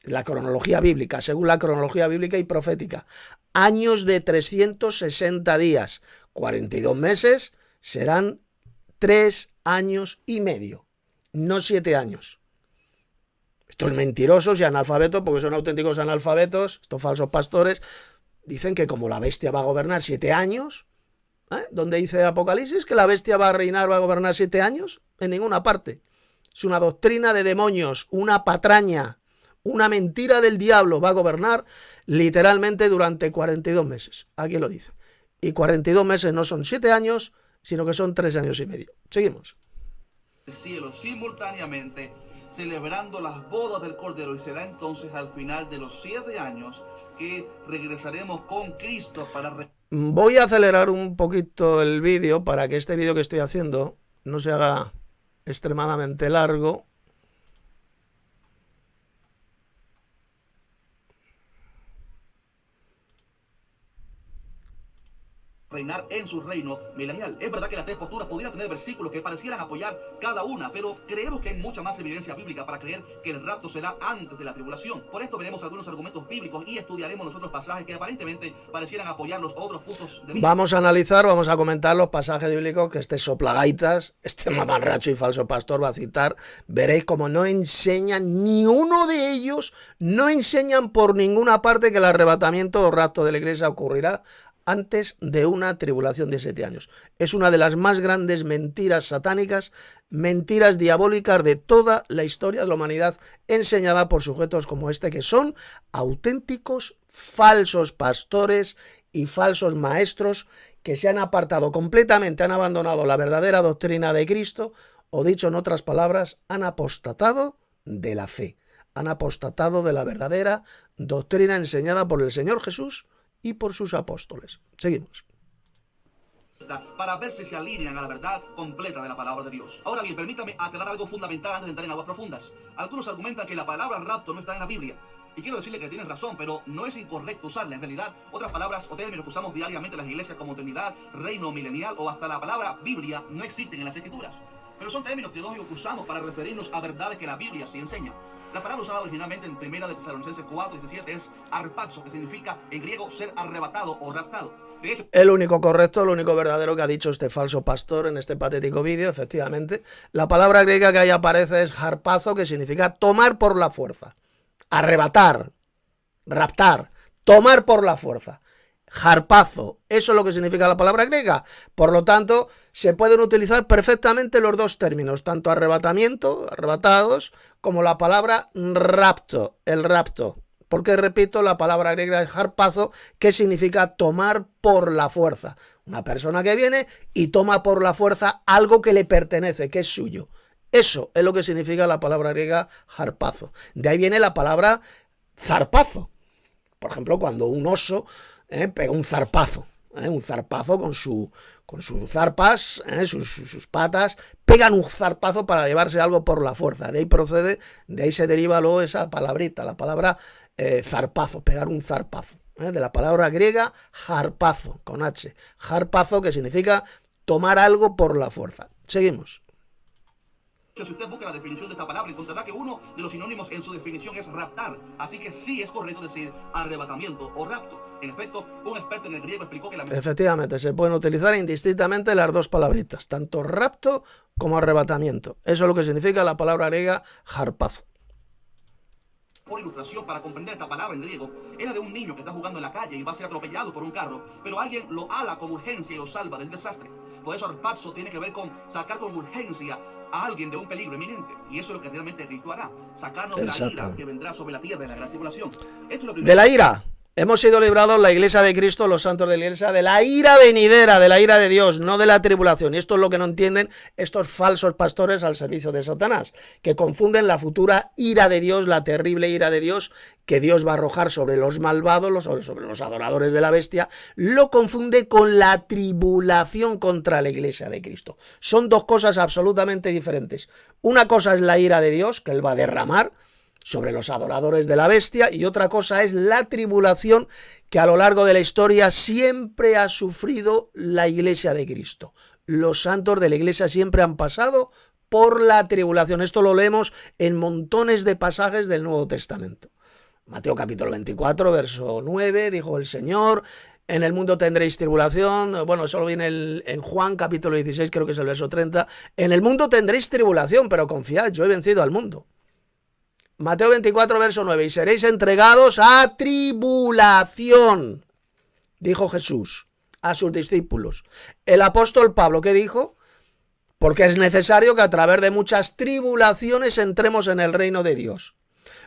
La cronología bíblica, según la cronología bíblica y profética. Años de 360 días. 42 meses serán 3 años y medio, no 7 años. Estos mentirosos y analfabetos, porque son auténticos analfabetos, estos falsos pastores, dicen que como la bestia va a gobernar 7 años, ¿dónde dice el Apocalipsis que la bestia va a reinar, va a gobernar 7 años? En ninguna parte. Es una doctrina de demonios, una patraña, una mentira del diablo. Va a gobernar literalmente durante 42 meses. Aquí lo dice. Y 42 meses no son 7 años, sino que son 3 años y medio. Seguimos. El cielo simultáneamente, celebrando las bodas del Cordero, y será entonces al final de los 7 años que regresaremos con Cristo para... Voy a acelerar un poquito el vídeo para que este vídeo que estoy haciendo no se haga extremadamente largo. reinar en su reino milenial. Es verdad que las tres posturas pudieran tener versículos que parecieran apoyar cada una, pero creemos que hay mucha más evidencia bíblica para creer que el rapto será antes de la tribulación. Por esto veremos algunos argumentos bíblicos y estudiaremos los otros pasajes que aparentemente parecieran apoyar los otros puntos de vista. Vamos a analizar, vamos a comentar los pasajes bíblicos que este soplagaitas, este mamarracho y falso pastor va a citar. Veréis como no enseñan, ni uno de ellos, no enseñan por ninguna parte que el arrebatamiento o rapto de la iglesia ocurrirá antes de una tribulación de 7 años. Es una de las más grandes mentiras satánicas, mentiras diabólicas de toda la historia de la humanidad, enseñada por sujetos como este, que son auténticos falsos pastores y falsos maestros que se han apartado completamente, han abandonado la verdadera doctrina de Cristo, o dicho en otras palabras, han apostatado de la fe, han apostatado de la verdadera doctrina enseñada por el Señor Jesús y por sus apóstoles. Seguimos. Para ver si se alinean a la verdad completa de la palabra de Dios. Ahora bien, permítame aclarar algo fundamental antes de entrar en aguas profundas. Algunos argumentan que la palabra rapto no está en la Biblia. Y quiero decirle que tienen razón, pero no es incorrecto usarla. En realidad, otras palabras o términos que usamos diariamente en las iglesias como Trinidad, Reino Milenial o hasta la palabra Biblia no existen en las Escrituras. Pero son términos teológicos que usamos para referirnos a verdades que la Biblia sí enseña. La palabra usada originalmente en 1 de Tesalonicenses 4:17 es harpazo, que significa en griego ser arrebatado o raptado. De hecho, El único correcto, el único verdadero que ha dicho este falso pastor en este patético vídeo, efectivamente. La palabra griega que ahí aparece es harpazo, que significa tomar por la fuerza, arrebatar, raptar, tomar por la fuerza. Harpazo, eso es lo que significa la palabra griega. Por lo tanto, se pueden utilizar perfectamente los dos términos, tanto arrebatamiento, arrebatados, como la palabra rapto, el rapto. Porque, repito, la palabra griega es harpazo, que significa tomar por la fuerza. Una persona que viene y toma por la fuerza algo que le pertenece, que es suyo. Eso es lo que significa la palabra griega harpazo. De ahí viene la palabra zarpazo. Por ejemplo, cuando un oso pega un zarpazo con sus zarpas, sus patas, pegan un zarpazo para llevarse algo por la fuerza. De ahí procede, de ahí se deriva luego esa palabrita, la palabra zarpazo, pegar un zarpazo. De la palabra griega harpazo, con H. Harpazo, que significa tomar algo por la fuerza. Seguimos. si usted busca la definición de esta palabra, encontrará que uno de los sinónimos en su definición es raptar. Así que sí es correcto decir arrebatamiento o rapto. En efecto, un experto en el griego explicó que la... Efectivamente, se pueden utilizar indistintamente las dos palabritas, tanto rapto como arrebatamiento. Eso es lo que significa la palabra griega harpazo. Por ilustración, para comprender esta palabra en griego, era de un niño que está jugando en la calle y va a ser atropellado por un carro, pero alguien lo ala con urgencia y lo salva del desastre. Por eso harpazo tiene que ver con sacar con urgencia a alguien de un peligro inminente. Y eso es lo que realmente Cristo hará, sacarnos de la ira que vendrá sobre la tierra en la gran tribulación. Esto es lo primero. De la ira. Hemos sido librados, la Iglesia de Cristo, los santos de la Iglesia, de la ira venidera, de la ira de Dios, no de la tribulación. Y esto es lo que no entienden estos falsos pastores al servicio de Satanás, que confunden la futura ira de Dios, la terrible ira de Dios, que Dios va a arrojar sobre los malvados, sobre los adoradores de la bestia, lo confunde con la tribulación contra la Iglesia de Cristo. Son dos cosas absolutamente diferentes. Una cosa es la ira de Dios, que Él va a derramar sobre los adoradores de la bestia, y otra cosa es la tribulación que a lo largo de la historia siempre ha sufrido la Iglesia de Cristo. Los santos de la Iglesia siempre han pasado por la tribulación. Esto lo leemos en montones de pasajes del Nuevo Testamento. Mateo capítulo 24, verso 9, dijo el Señor: en el mundo tendréis tribulación. Bueno, eso lo viene en Juan capítulo 16, creo que es el verso 30. En el mundo tendréis tribulación, pero confiad, yo he vencido al mundo. Mateo 24, verso 9, y seréis entregados a tribulación, dijo Jesús a sus discípulos. El apóstol Pablo, ¿qué dijo? Porque es necesario que a través de muchas tribulaciones entremos en el reino de Dios.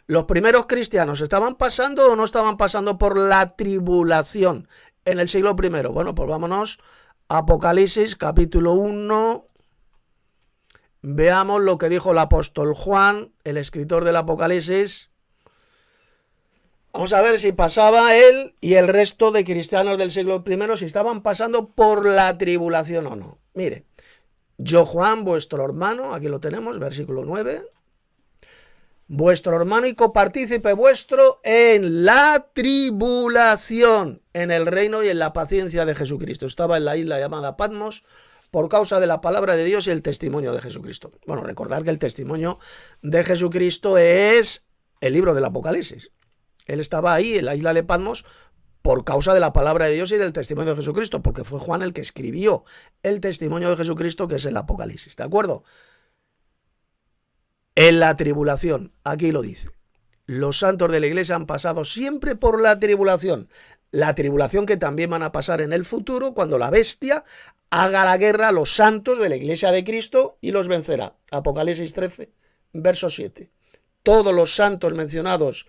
¿Los primeros cristianos estaban pasando o no estaban pasando por la tribulación en el siglo I? Bueno, pues vámonos a Apocalipsis capítulo 1. Veamos lo que dijo el apóstol Juan, el escritor del Apocalipsis. Vamos a ver si pasaba él y el resto de cristianos del siglo I, si estaban pasando por la tribulación o no. Mire, yo Juan, vuestro hermano, aquí lo tenemos, versículo 9. Vuestro hermano y copartícipe vuestro en la tribulación, en el reino y en la paciencia de Jesucristo. Estaba en la isla llamada Patmos, por causa de la palabra de Dios y el testimonio de Jesucristo. Bueno, recordar que el testimonio de Jesucristo es el libro del Apocalipsis. Él estaba ahí en la isla de Patmos por causa de la palabra de Dios y del testimonio de Jesucristo, porque fue Juan el que escribió el testimonio de Jesucristo, que es el Apocalipsis, ¿de acuerdo? En la tribulación, aquí lo dice. Los santos de la iglesia han pasado siempre por la tribulación que también van a pasar en el futuro cuando la bestia haga la guerra a los santos de la iglesia de Cristo y los vencerá. Apocalipsis 13, verso 7. Todos los santos mencionados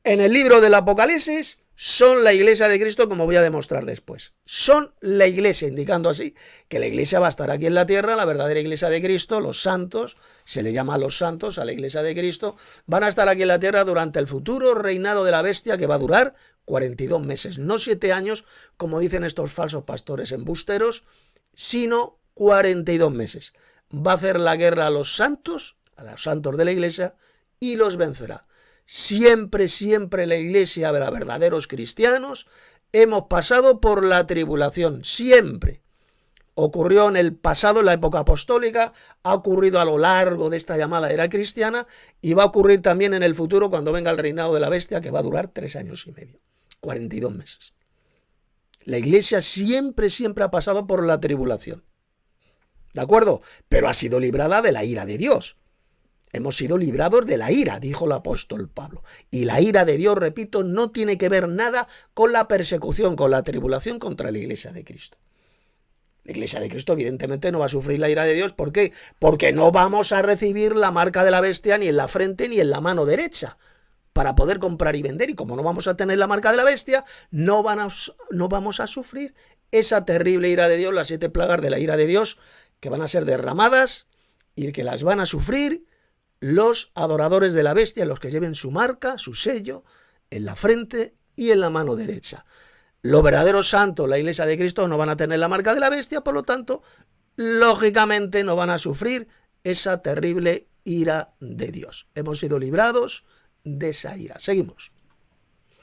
en el libro del Apocalipsis son la iglesia de Cristo, como voy a demostrar después. Son la iglesia, indicando así que la iglesia va a estar aquí en la tierra, la verdadera iglesia de Cristo, los santos, se le llama a los santos, a la iglesia de Cristo, van a estar aquí en la tierra durante el futuro reinado de la bestia, que va a durar 42 meses, no 7 años, como dicen estos falsos pastores embusteros, sino 42 meses. Va a hacer la guerra a los santos de la iglesia, y los vencerá. siempre, siempre la iglesia de los verdaderos cristianos hemos pasado por la tribulación, siempre. Ocurrió en el pasado, en la época apostólica, ha ocurrido a lo largo de esta llamada era cristiana y va a ocurrir también en el futuro cuando venga el reinado de la bestia, que va a durar 3 años y medio, 42 meses. La iglesia siempre, siempre ha pasado por la tribulación. ¿De acuerdo? Pero ha sido librada de la ira de Dios. Hemos sido librados de la ira, dijo el apóstol Pablo. Y la ira de Dios, repito, no tiene que ver nada con la persecución, con la tribulación contra la iglesia de Cristo. La iglesia de Cristo evidentemente no va a sufrir la ira de Dios. ¿Por qué? Porque no vamos a recibir la marca de la bestia ni en la frente ni en la mano derecha para poder comprar y vender. Y como no vamos a tener la marca de la bestia, no vamos a sufrir esa terrible ira de Dios, las 7 plagas de la ira de Dios, que van a ser derramadas y que las van a sufrir los adoradores de la bestia, los que lleven su marca, su sello, en la frente y en la mano derecha. Los verdaderos santos, la iglesia de Cristo, no van a tener la marca de la bestia, por lo tanto, lógicamente no van a sufrir esa terrible ira de Dios. Hemos sido librados de esa ira. Seguimos.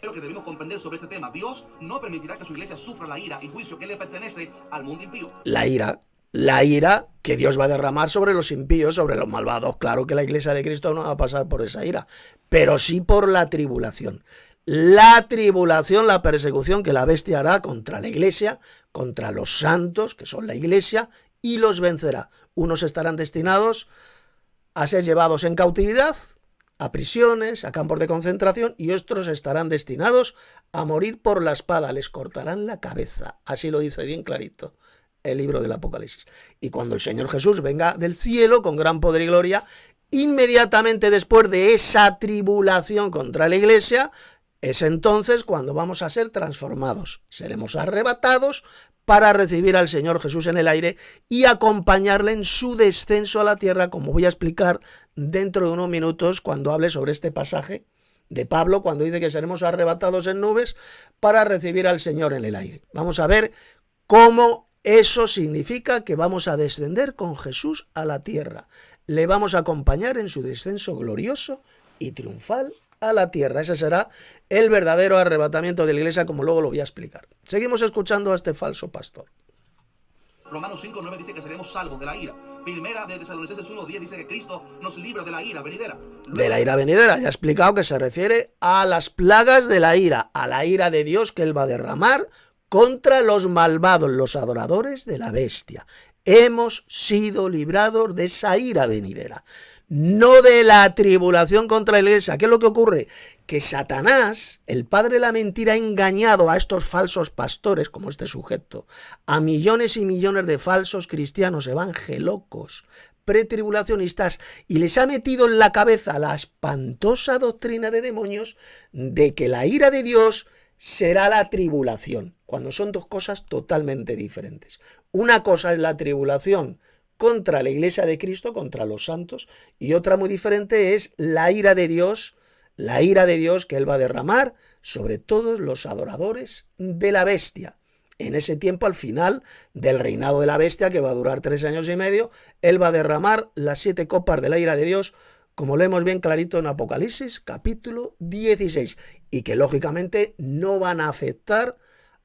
Lo que debemos comprender sobre este tema: Dios no permitirá que su iglesia sufra la ira y juicio que le pertenece al mundo impío. La ira que Dios va a derramar sobre los impíos, sobre los malvados. Claro que la iglesia de Cristo no va a pasar por esa ira, pero sí por la tribulación. La tribulación, la persecución que la bestia hará contra la iglesia, contra los santos, que son la iglesia, y los vencerá. Unos estarán destinados a ser llevados en cautividad, a prisiones, a campos de concentración, y otros estarán destinados a morir por la espada, les cortarán la cabeza. Así lo dice bien clarito el libro del Apocalipsis. Y cuando el Señor Jesús venga del cielo con gran poder y gloria, inmediatamente después de esa tribulación contra la iglesia, es entonces cuando vamos a ser transformados. Seremos arrebatados para recibir al Señor Jesús en el aire y acompañarle en su descenso a la tierra, como voy a explicar dentro de unos minutos cuando hable sobre este pasaje de Pablo, cuando dice que seremos arrebatados en nubes para recibir al Señor en el aire. Vamos a ver cómo eso significa que vamos a descender con Jesús a la tierra. Le vamos a acompañar en su descenso glorioso y triunfal a la tierra. Ese será el verdadero arrebatamiento de la iglesia, como luego lo voy a explicar. Seguimos escuchando a este falso pastor. Romanos 5:9 dice que seremos salvos de la ira. Primera de Tesalonicenses 1:10 dice que Cristo nos libra de la ira venidera. De la ira venidera, ya he explicado que se refiere a las plagas de la ira, a la ira de Dios que Él va a derramar contra los malvados, los adoradores de la bestia. Hemos sido librados de esa ira venidera, no de la tribulación contra la iglesia. ¿Qué es lo que ocurre? Que Satanás, el padre de la mentira, ha engañado a estos falsos pastores, como este sujeto, a millones y millones de falsos cristianos evangelocos, pretribulacionistas, y les ha metido en la cabeza la espantosa doctrina de demonios de que la ira de Dios será la tribulación, cuando son dos cosas totalmente diferentes. Una cosa es la tribulación contra la iglesia de Cristo, contra los santos, y otra muy diferente es la ira de Dios que Él va a derramar sobre todos los adoradores de la bestia. En ese tiempo, al final del reinado de la bestia, que va a durar 3 años y medio, Él va a derramar las 7 copas de la ira de Dios, como leemos bien clarito en Apocalipsis, capítulo 16, y que lógicamente no van a afectar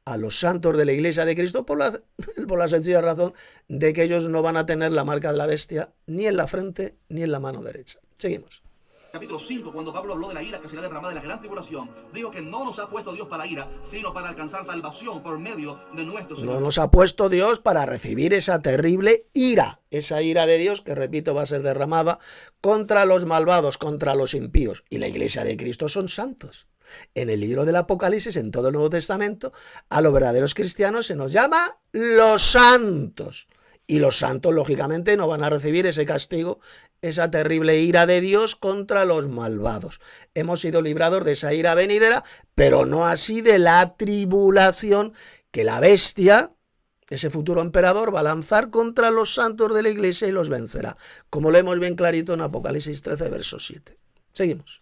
a los santos de la iglesia de Cristo por la sencilla razón de que ellos no van a tener la marca de la bestia ni en la frente ni en la mano derecha. Seguimos. Capítulo 5, cuando Pablo habló de la ira que será derramada en la gran tribulación, dijo que no nos ha puesto Dios para la ira, sino para alcanzar salvación por medio de nuestro Señor. No nos ha puesto Dios para recibir esa terrible ira, esa ira de Dios que, repito, va a ser derramada contra los malvados, contra los impíos. Y la iglesia de Cristo son santos. En el libro del Apocalipsis, en todo el Nuevo Testamento, a los verdaderos cristianos se nos llama los santos. Y los santos, lógicamente, no van a recibir ese castigo, esa terrible ira de Dios contra los malvados. Hemos sido librados de esa ira venidera, pero no así de la tribulación que la bestia, ese futuro emperador, va a lanzar contra los santos de la iglesia y los vencerá. Como leemos bien clarito en Apocalipsis 13, verso 7. Seguimos.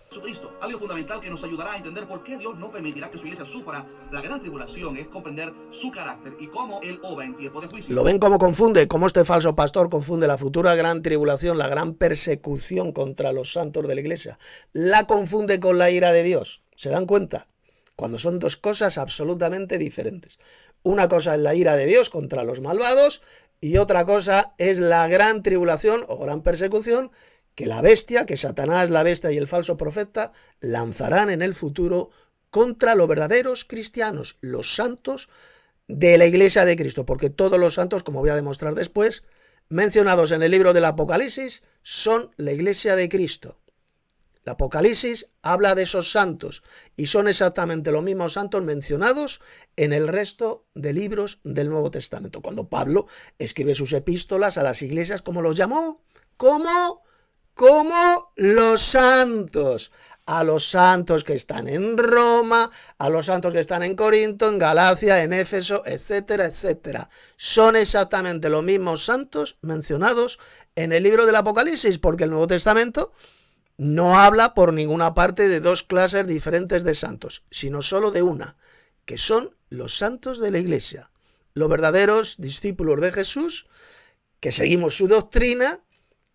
Jesucristo. Algo fundamental que nos ayudará a entender por qué Dios no permitirá que su iglesia sufra la gran tribulación es comprender su carácter y cómo Él obra en tiempo de juicio. ¿Lo ven cómo confunde? Cómo este falso pastor confunde la futura gran tribulación, la gran persecución contra los santos de la iglesia. La confunde con la ira de Dios. ¿Se dan cuenta? Cuando son dos cosas absolutamente diferentes. Una cosa es la ira de Dios contra los malvados y otra cosa es la gran tribulación o gran persecución que la bestia, que Satanás, la bestia y el falso profeta lanzarán en el futuro contra los verdaderos cristianos, los santos de la iglesia de Cristo, porque todos los santos, como voy a demostrar después, mencionados en el libro del Apocalipsis, son la iglesia de Cristo. El Apocalipsis habla de esos santos y son exactamente los mismos santos mencionados en el resto de libros del Nuevo Testamento. Cuando Pablo escribe sus epístolas a las iglesias, ¿cómo los llamó? ¿Cómo? Como los santos, a los santos que están en Roma, a los santos que están en Corinto, en Galacia, en Éfeso, etcétera, etcétera. Son exactamente los mismos santos mencionados en el libro del Apocalipsis, porque el Nuevo Testamento no habla por ninguna parte de dos clases diferentes de santos, sino solo de una, que son los santos de la iglesia, los verdaderos discípulos de Jesús, que seguimos su doctrina,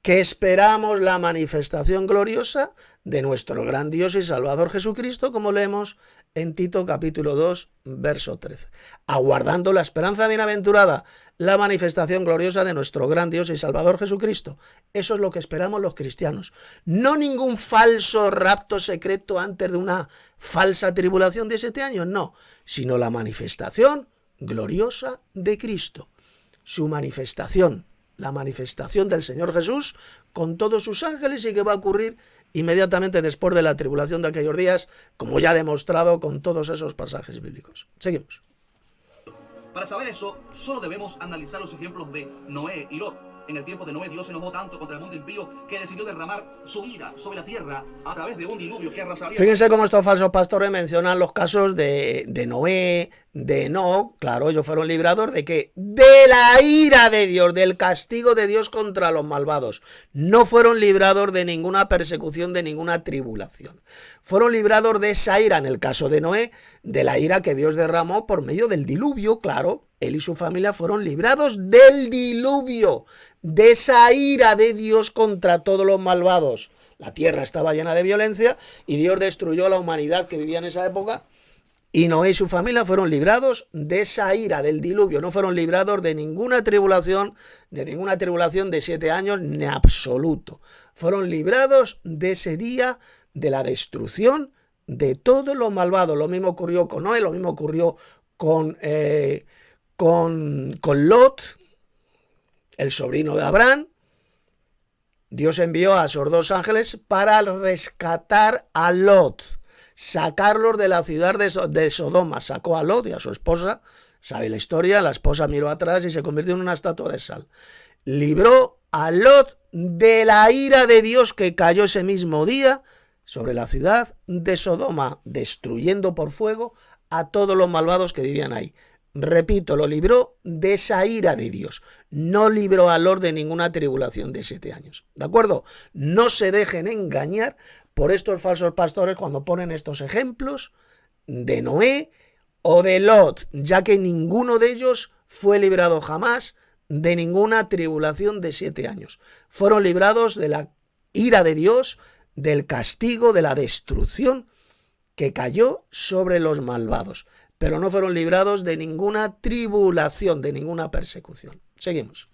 que esperamos la manifestación gloriosa de nuestro gran Dios y Salvador Jesucristo, como leemos en Tito capítulo 2, verso 13. Aguardando la esperanza bienaventurada, la manifestación gloriosa de nuestro gran Dios y Salvador Jesucristo. Eso es lo que esperamos los cristianos. No ningún falso rapto secreto antes de una falsa tribulación de 7 años, no, sino la manifestación gloriosa de Cristo. Su manifestación. La manifestación del Señor Jesús con todos sus ángeles y que va a ocurrir inmediatamente después de la tribulación de aquellos días, como ya he demostrado con todos esos pasajes bíblicos. Seguimos. Para saber eso, solo debemos analizar los ejemplos de Noé y Lot. En el tiempo de Noé, Dios se enojó tanto contra el mundo impío que decidió derramar su ira sobre la tierra a través de un diluvio que arrasaría. Fíjense cómo estos falsos pastores mencionan los casos de Noé, de Enoc. Claro, ellos fueron librados ¿de qué? De la ira de Dios, del castigo de Dios contra los malvados. No fueron librados de ninguna persecución, de ninguna tribulación. Fueron librados de esa ira, en el caso de Noé, de la ira que Dios derramó por medio del diluvio, claro. Él y su familia fueron librados del diluvio, de esa ira de Dios contra todos los malvados. La tierra estaba llena de violencia y Dios destruyó a la humanidad que vivía en esa época. Y Noé y su familia fueron librados de esa ira del diluvio. No fueron librados de ninguna tribulación de 7 años, ni absoluto. Fueron librados de ese día de la destrucción de todos los malvados. Lo mismo ocurrió con Noé, lo mismo ocurrió con Lot, el sobrino de Abraham. Dios envió a esos 2 ángeles para rescatar a Lot, sacarlos de la ciudad de Sodoma. Sacó a Lot y a su esposa, sabe la historia, la esposa miró atrás y se convirtió en una estatua de sal. Libró a Lot de la ira de Dios que cayó ese mismo día sobre la ciudad de Sodoma, destruyendo por fuego a todos los malvados que vivían ahí. Repito, lo libró de esa ira de Dios. No libró a Lot de ninguna tribulación de 7 años. ¿De acuerdo? No se dejen engañar por estos falsos pastores cuando ponen estos ejemplos de Noé o de Lot, ya que ninguno de ellos fue librado jamás de ninguna tribulación de 7 años. Fueron librados de la ira de Dios, del castigo, de la destrucción que cayó sobre los malvados. Pero no fueron librados de ninguna tribulación, de ninguna persecución. Seguimos.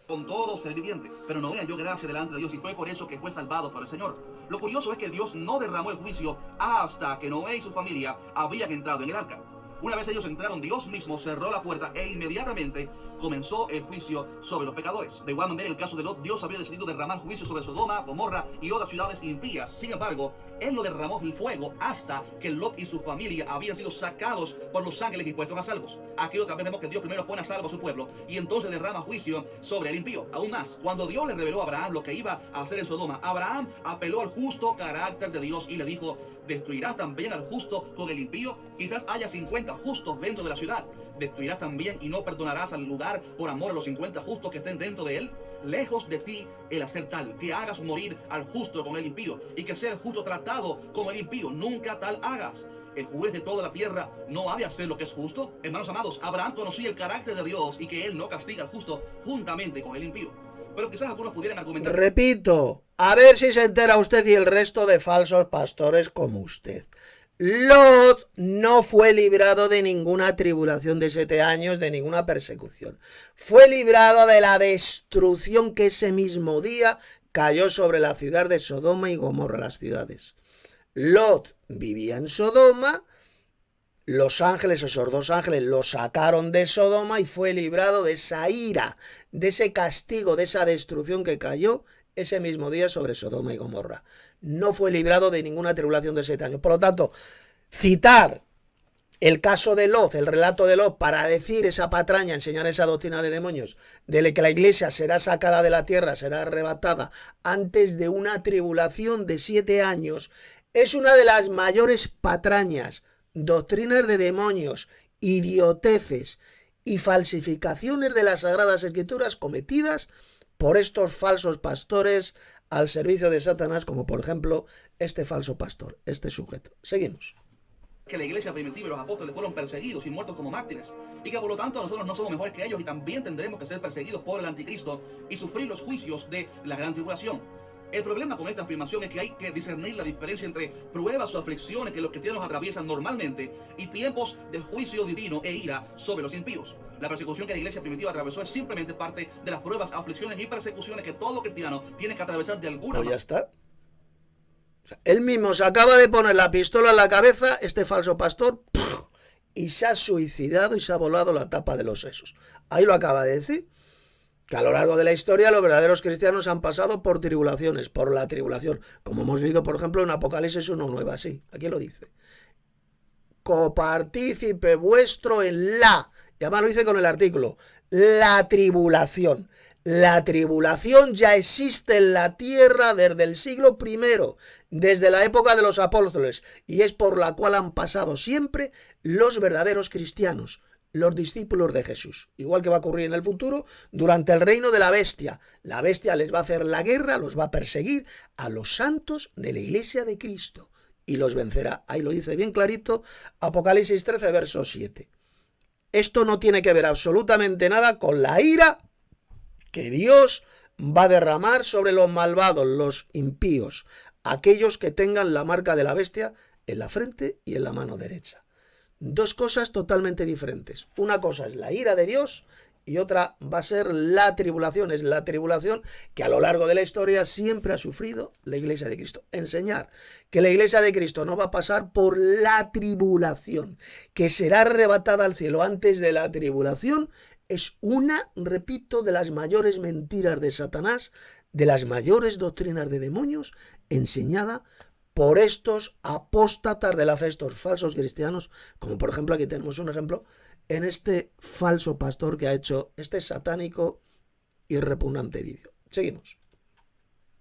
Con todo ser viviente, pero Noé halló gracia delante de Dios y fue por eso que fue salvado por el Señor. Lo curioso es que Dios no derramó el juicio hasta que Noé y su familia habían entrado en el arca. Una vez ellos entraron, Dios mismo cerró la puerta e inmediatamente comenzó el juicio sobre los pecadores. De igual manera, en el caso de Lot, Dios había decidido derramar juicio sobre Sodoma, Gomorra y otras ciudades impías. Sin embargo, Él no derramó el fuego hasta que Lot y su familia habían sido sacados por los ángeles y puestos a salvos. Aquí otra vez vemos que Dios primero pone a salvo a su pueblo y entonces derrama juicio sobre el impío. Aún más, cuando Dios le reveló a Abraham lo que iba a hacer en Sodoma, Abraham apeló al justo carácter de Dios y le dijo: ¿destruirás también al justo con el impío? Quizás haya 50 justos dentro de la ciudad. ¿Destruirás también y no perdonarás al lugar por amor a los 50 justos que estén dentro de él? lejos de ti el hacer tal, que hagas morir al justo con el impío, y que sea el justo tratado con el impío, nunca tal hagas. El juez de toda la tierra no ha de hacer lo que es justo. Hermanos amados, Abraham conocía el carácter de Dios y que él no castiga al justo juntamente con el impío. Pero quizás algunos pudieran argumentar. Repito, a ver si se entera usted y el resto de falsos pastores como usted. Lot no fue librado de ninguna tribulación de 7 años, de ninguna persecución. Fue librado de la destrucción que ese mismo día cayó sobre la ciudad de Sodoma y Gomorra, las ciudades. Lot vivía en Sodoma, los ángeles, esos 2 ángeles, lo sacaron de Sodoma y fue librado de esa ira, de ese castigo, de esa destrucción que cayó ese mismo día sobre Sodoma y Gomorra. No fue librado de ninguna tribulación de 7 años. Por lo tanto, citar el caso de Lot, el relato de Lot, para decir esa patraña, enseñar esa doctrina de demonios, de que la iglesia será sacada de la tierra, será arrebatada antes de una tribulación de 7 años, es una de las mayores patrañas, doctrinas de demonios, idioteces y falsificaciones de las Sagradas Escrituras cometidas por estos falsos pastores al servicio de Satanás, como por ejemplo este falso pastor, este sujeto. Seguimos. Que la iglesia primitiva y los apóstoles fueron perseguidos y muertos como mártires, y que por lo tanto nosotros no somos mejores que ellos y también tendremos que ser perseguidos por el anticristo y sufrir los juicios de la gran tribulación. El problema con esta afirmación es que hay que discernir la diferencia entre pruebas o aflicciones que los cristianos atraviesan normalmente y tiempos de juicio divino e ira sobre los impíos. La persecución que la iglesia primitiva atravesó es simplemente parte de las pruebas, aflicciones y persecuciones que todo cristiano tiene que atravesar de alguna manera. Ya está. O sea, él mismo se acaba de poner la pistola en la cabeza, este falso pastor, y se ha suicidado y se ha volado la tapa de los sesos. Ahí lo acaba de decir. Que a lo largo de la historia los verdaderos cristianos han pasado por tribulaciones, por la tribulación, como hemos leído por ejemplo en Apocalipsis 1:9, así, aquí lo dice. Copartícipe vuestro en la, y además lo dice con el artículo, la tribulación. La tribulación ya existe en la tierra desde el siglo I, desde la época de los apóstoles, y es por la cual han pasado siempre los verdaderos cristianos, los discípulos de Jesús. Igual que va a ocurrir en el futuro, durante el reino de la bestia. La bestia les va a hacer la guerra, los va a perseguir a los santos de la iglesia de Cristo y los vencerá. Ahí lo dice bien clarito, Apocalipsis 13, verso 7. Esto no tiene que ver absolutamente nada con la ira que Dios va a derramar sobre los malvados, los impíos, aquellos que tengan la marca de la bestia en la frente y en la mano derecha. 2 cosas totalmente diferentes. Una cosa es la ira de Dios y otra va a ser la tribulación. Es la tribulación que a lo largo de la historia siempre ha sufrido la iglesia de Cristo. Enseñar que la iglesia de Cristo no va a pasar por la tribulación, que será arrebatada al cielo antes de la tribulación, es una, repito, de las mayores mentiras de Satanás, de las mayores doctrinas de demonios enseñada por estos apóstatas de la fe, estos falsos cristianos, como por ejemplo aquí tenemos un ejemplo en este falso pastor que ha hecho este satánico y repugnante vídeo. Seguimos.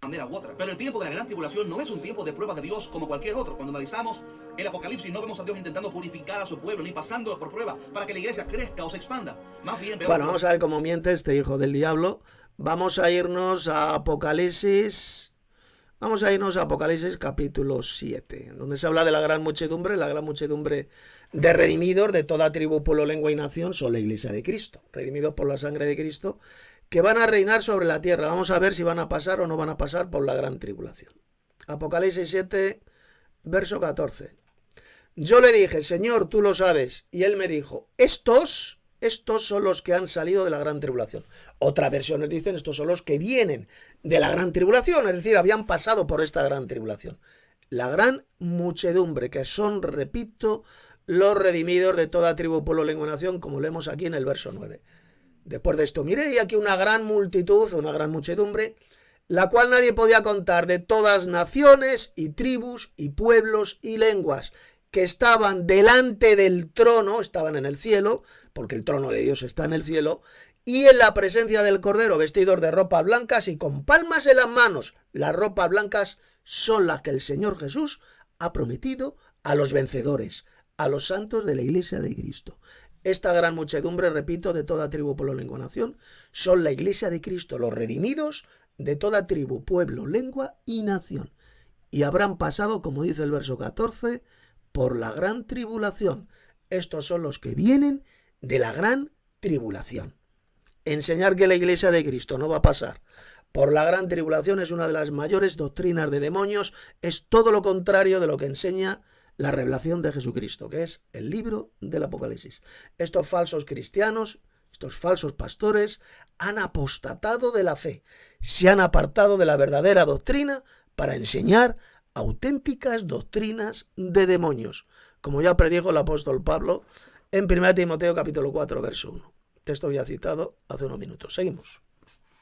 Manera u otra. Pero el tiempo de la gran tribulación no es un tiempo de pruebas de Dios como cualquier otro. Cuando analizamos el Apocalipsis no vemos a Dios intentando purificar a su pueblo ni pasándolo por prueba para que la iglesia crezca o se expanda. Más bien vemos... Bueno, vamos a ver cómo miente este hijo del diablo. Vamos a irnos a Apocalipsis... Vamos a irnos a Apocalipsis capítulo 7, donde se habla de la gran muchedumbre de redimidos de toda tribu, pueblo, lengua y nación, son la iglesia de Cristo, redimidos por la sangre de Cristo, que van a reinar sobre la tierra. Vamos a ver si van a pasar o no van a pasar por la gran tribulación. Apocalipsis 7, verso 14. Yo le dije, Señor, tú lo sabes, y él me dijo, estos son los que han salido de la gran tribulación. Otras versiones dicen, estos son los que vienen de la gran tribulación, es decir, habían pasado por esta gran tribulación. La gran muchedumbre, que son, repito, los redimidos de toda tribu, pueblo, lengua y nación, como leemos aquí en el verso 9. Después de esto, miré y aquí una gran multitud, una gran muchedumbre, la cual nadie podía contar, de todas naciones y tribus y pueblos y lenguas, que estaban delante del trono, estaban en el cielo, porque el trono de Dios está en el cielo, y en la presencia del Cordero, vestidos de ropas blancas y con palmas en las manos. Las ropas blancas son las que el Señor Jesús ha prometido a los vencedores, a los santos de la iglesia de Cristo. Esta gran muchedumbre, repito, de toda tribu, pueblo, lengua, nación, son la iglesia de Cristo, los redimidos de toda tribu, pueblo, lengua y nación. Y habrán pasado, como dice el verso 14, por la gran tribulación. Estos son los que vienen de la gran tribulación. Enseñar que la iglesia de Cristo no va a pasar por la gran tribulación es una de las mayores doctrinas de demonios, es todo lo contrario de lo que enseña la revelación de Jesucristo, que es el libro del Apocalipsis. Estos falsos cristianos, estos falsos pastores, han apostatado de la fe, se han apartado de la verdadera doctrina para enseñar auténticas doctrinas de demonios, como ya predijo el apóstol Pablo en 1 Timoteo capítulo 4, verso 1. Texto ya citado hace unos minutos. Seguimos.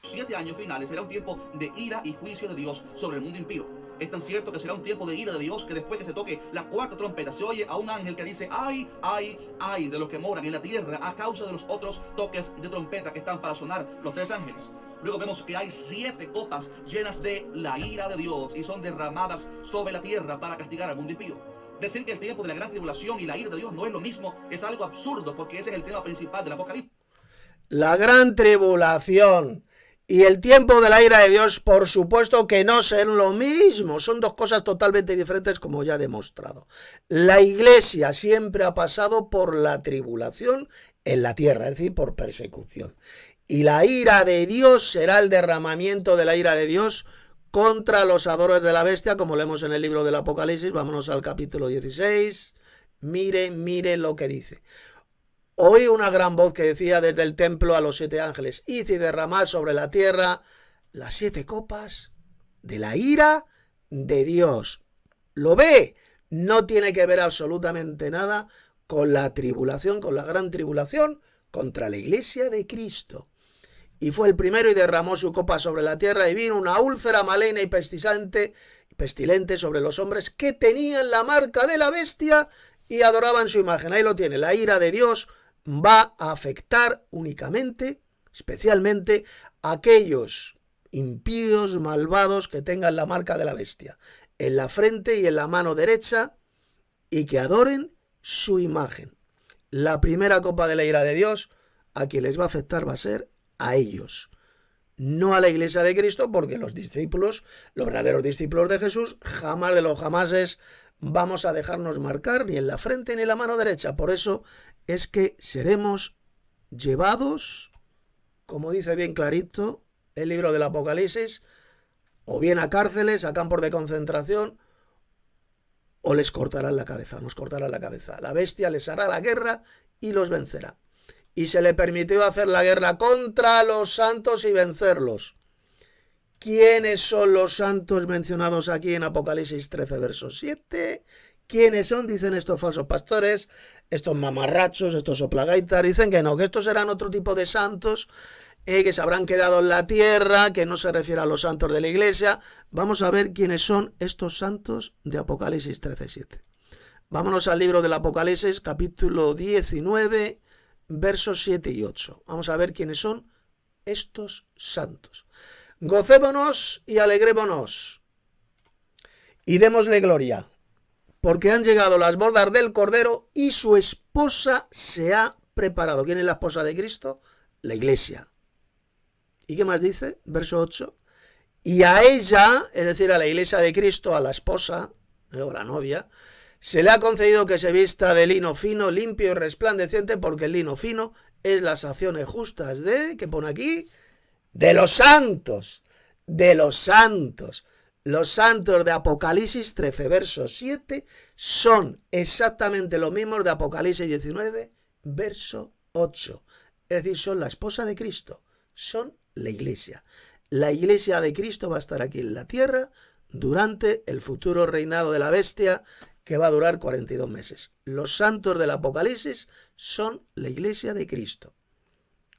7 años finales será un tiempo de ira y juicio de Dios sobre el mundo impío. Es tan cierto que será un tiempo de ira de Dios que después que se toque la cuarta trompeta se oye a un ángel que dice: ay, ay, ay de los que moran en la tierra a causa de los otros toques de trompeta que están para sonar los 3 ángeles. Luego vemos que hay 7 copas llenas de la ira de Dios y son derramadas sobre la tierra para castigar al mundo impío. Decir que el tiempo de la gran tribulación y la ira de Dios no es lo mismo es algo absurdo, porque ese es el tema principal del Apocalipsis. La gran tribulación y el tiempo de la ira de Dios, por supuesto que no son lo mismo, son dos cosas totalmente diferentes, como ya he demostrado. La iglesia siempre ha pasado por la tribulación en la tierra, es decir, por persecución. Y la ira de Dios será el derramamiento de la ira de Dios contra los adoradores de la bestia, como leemos en el libro del Apocalipsis. Vámonos al capítulo 16. Mire lo que dice. Oí una gran voz que decía desde el templo a los 7 ángeles: id y derramad sobre la tierra las 7 copas de la ira de Dios. ¿Lo ve? No tiene que ver absolutamente nada con la tribulación, con la gran tribulación contra la iglesia de Cristo. Y fue el primero y derramó su copa sobre la tierra, y vino una úlcera maligna y pestilente sobre los hombres que tenían la marca de la bestia y adoraban su imagen. Ahí lo tiene. La ira de Dios va a afectar únicamente, especialmente, a aquellos impíos, malvados que tengan la marca de la bestia en la frente y en la mano derecha y que adoren su imagen. La primera copa de la ira de Dios a quien les va a afectar va a ser a ellos, no a la iglesia de Cristo, porque los discípulos, los verdaderos discípulos de Jesús, jamás de los jamases vamos a dejarnos marcar ni en la frente ni en la mano derecha. Por eso es que seremos llevados, como dice bien clarito el libro del Apocalipsis, o bien a cárceles, a campos de concentración, o les cortarán la cabeza, nos cortarán la cabeza. La bestia les hará la guerra y los vencerá. Y se le permitió hacer la guerra contra los santos y vencerlos. ¿Quiénes son los santos mencionados aquí en Apocalipsis 13, verso 7? ¿Quiénes son? Dicen estos falsos pastores, estos mamarrachos, estos soplagaitas. Dicen que no, que estos serán otro tipo de santos, que se habrán quedado en la tierra, que no se refiere a los santos de la iglesia. Vamos a ver quiénes son estos santos de Apocalipsis 13, 7. Vámonos al libro del Apocalipsis, capítulo 19, versos 7 y 8. Vamos a ver quiénes son estos santos. Gocémonos y alegrémonos y démosle gloria, porque han llegado las bodas del Cordero y su esposa se ha preparado. ¿Quién es la esposa de Cristo? La iglesia. ¿Y qué más dice? Verso 8. Y a ella, es decir, a la iglesia de Cristo, a la esposa, o la novia, se le ha concedido que se vista de lino fino, limpio y resplandeciente, porque el lino fino es las acciones justas de, ¿qué pone aquí? De los santos, de los santos. Los santos de Apocalipsis 13, verso 7, son exactamente los mismos de Apocalipsis 19, verso 8. Es decir, son la esposa de Cristo, son la iglesia. La iglesia de Cristo va a estar aquí en la tierra durante el futuro reinado de la bestia, que va a durar 42 meses. Los santos del Apocalipsis son la iglesia de Cristo.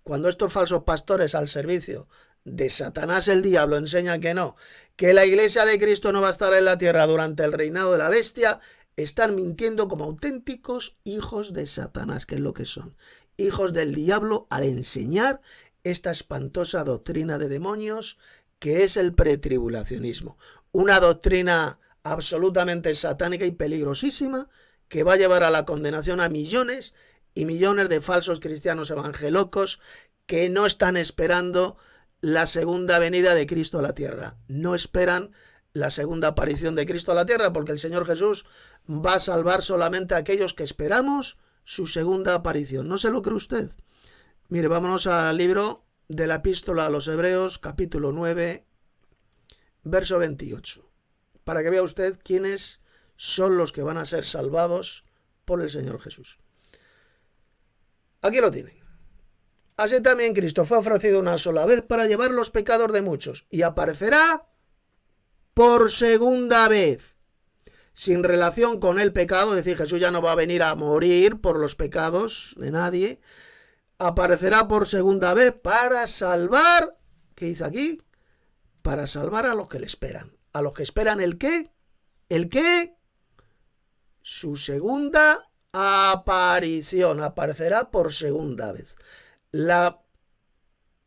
Cuando estos falsos pastores al servicio de Satanás el diablo enseñan que no, que la iglesia de Cristo no va a estar en la tierra durante el reinado de la bestia, están mintiendo como auténticos hijos de Satanás, que es lo que son. Hijos del diablo al enseñar esta espantosa doctrina de demonios que es el pretribulacionismo. Una doctrina absolutamente satánica y peligrosísima que va a llevar a la condenación a millones y millones de falsos cristianos evangelocos que no están esperando la segunda venida de Cristo a la tierra. No esperan la segunda aparición de Cristo a la tierra, porque el Señor Jesús va a salvar solamente a aquellos que esperamos su segunda aparición. ¿No se lo cree usted? Mire, vámonos al libro de la Epístola a los Hebreos, capítulo 9, verso 28, para que vea usted quiénes son los que van a ser salvados por el Señor Jesús. Aquí lo tienen. Así también Cristo fue ofrecido una sola vez para llevar los pecados de muchos, y aparecerá por segunda vez, sin relación con el pecado, es decir, Jesús ya no va a venir a morir por los pecados de nadie, aparecerá por segunda vez para salvar, ¿qué dice aquí? Para salvar a los que le esperan. ¿A los que esperan el qué? ¿El qué? Su segunda aparición. Aparecerá por segunda vez. La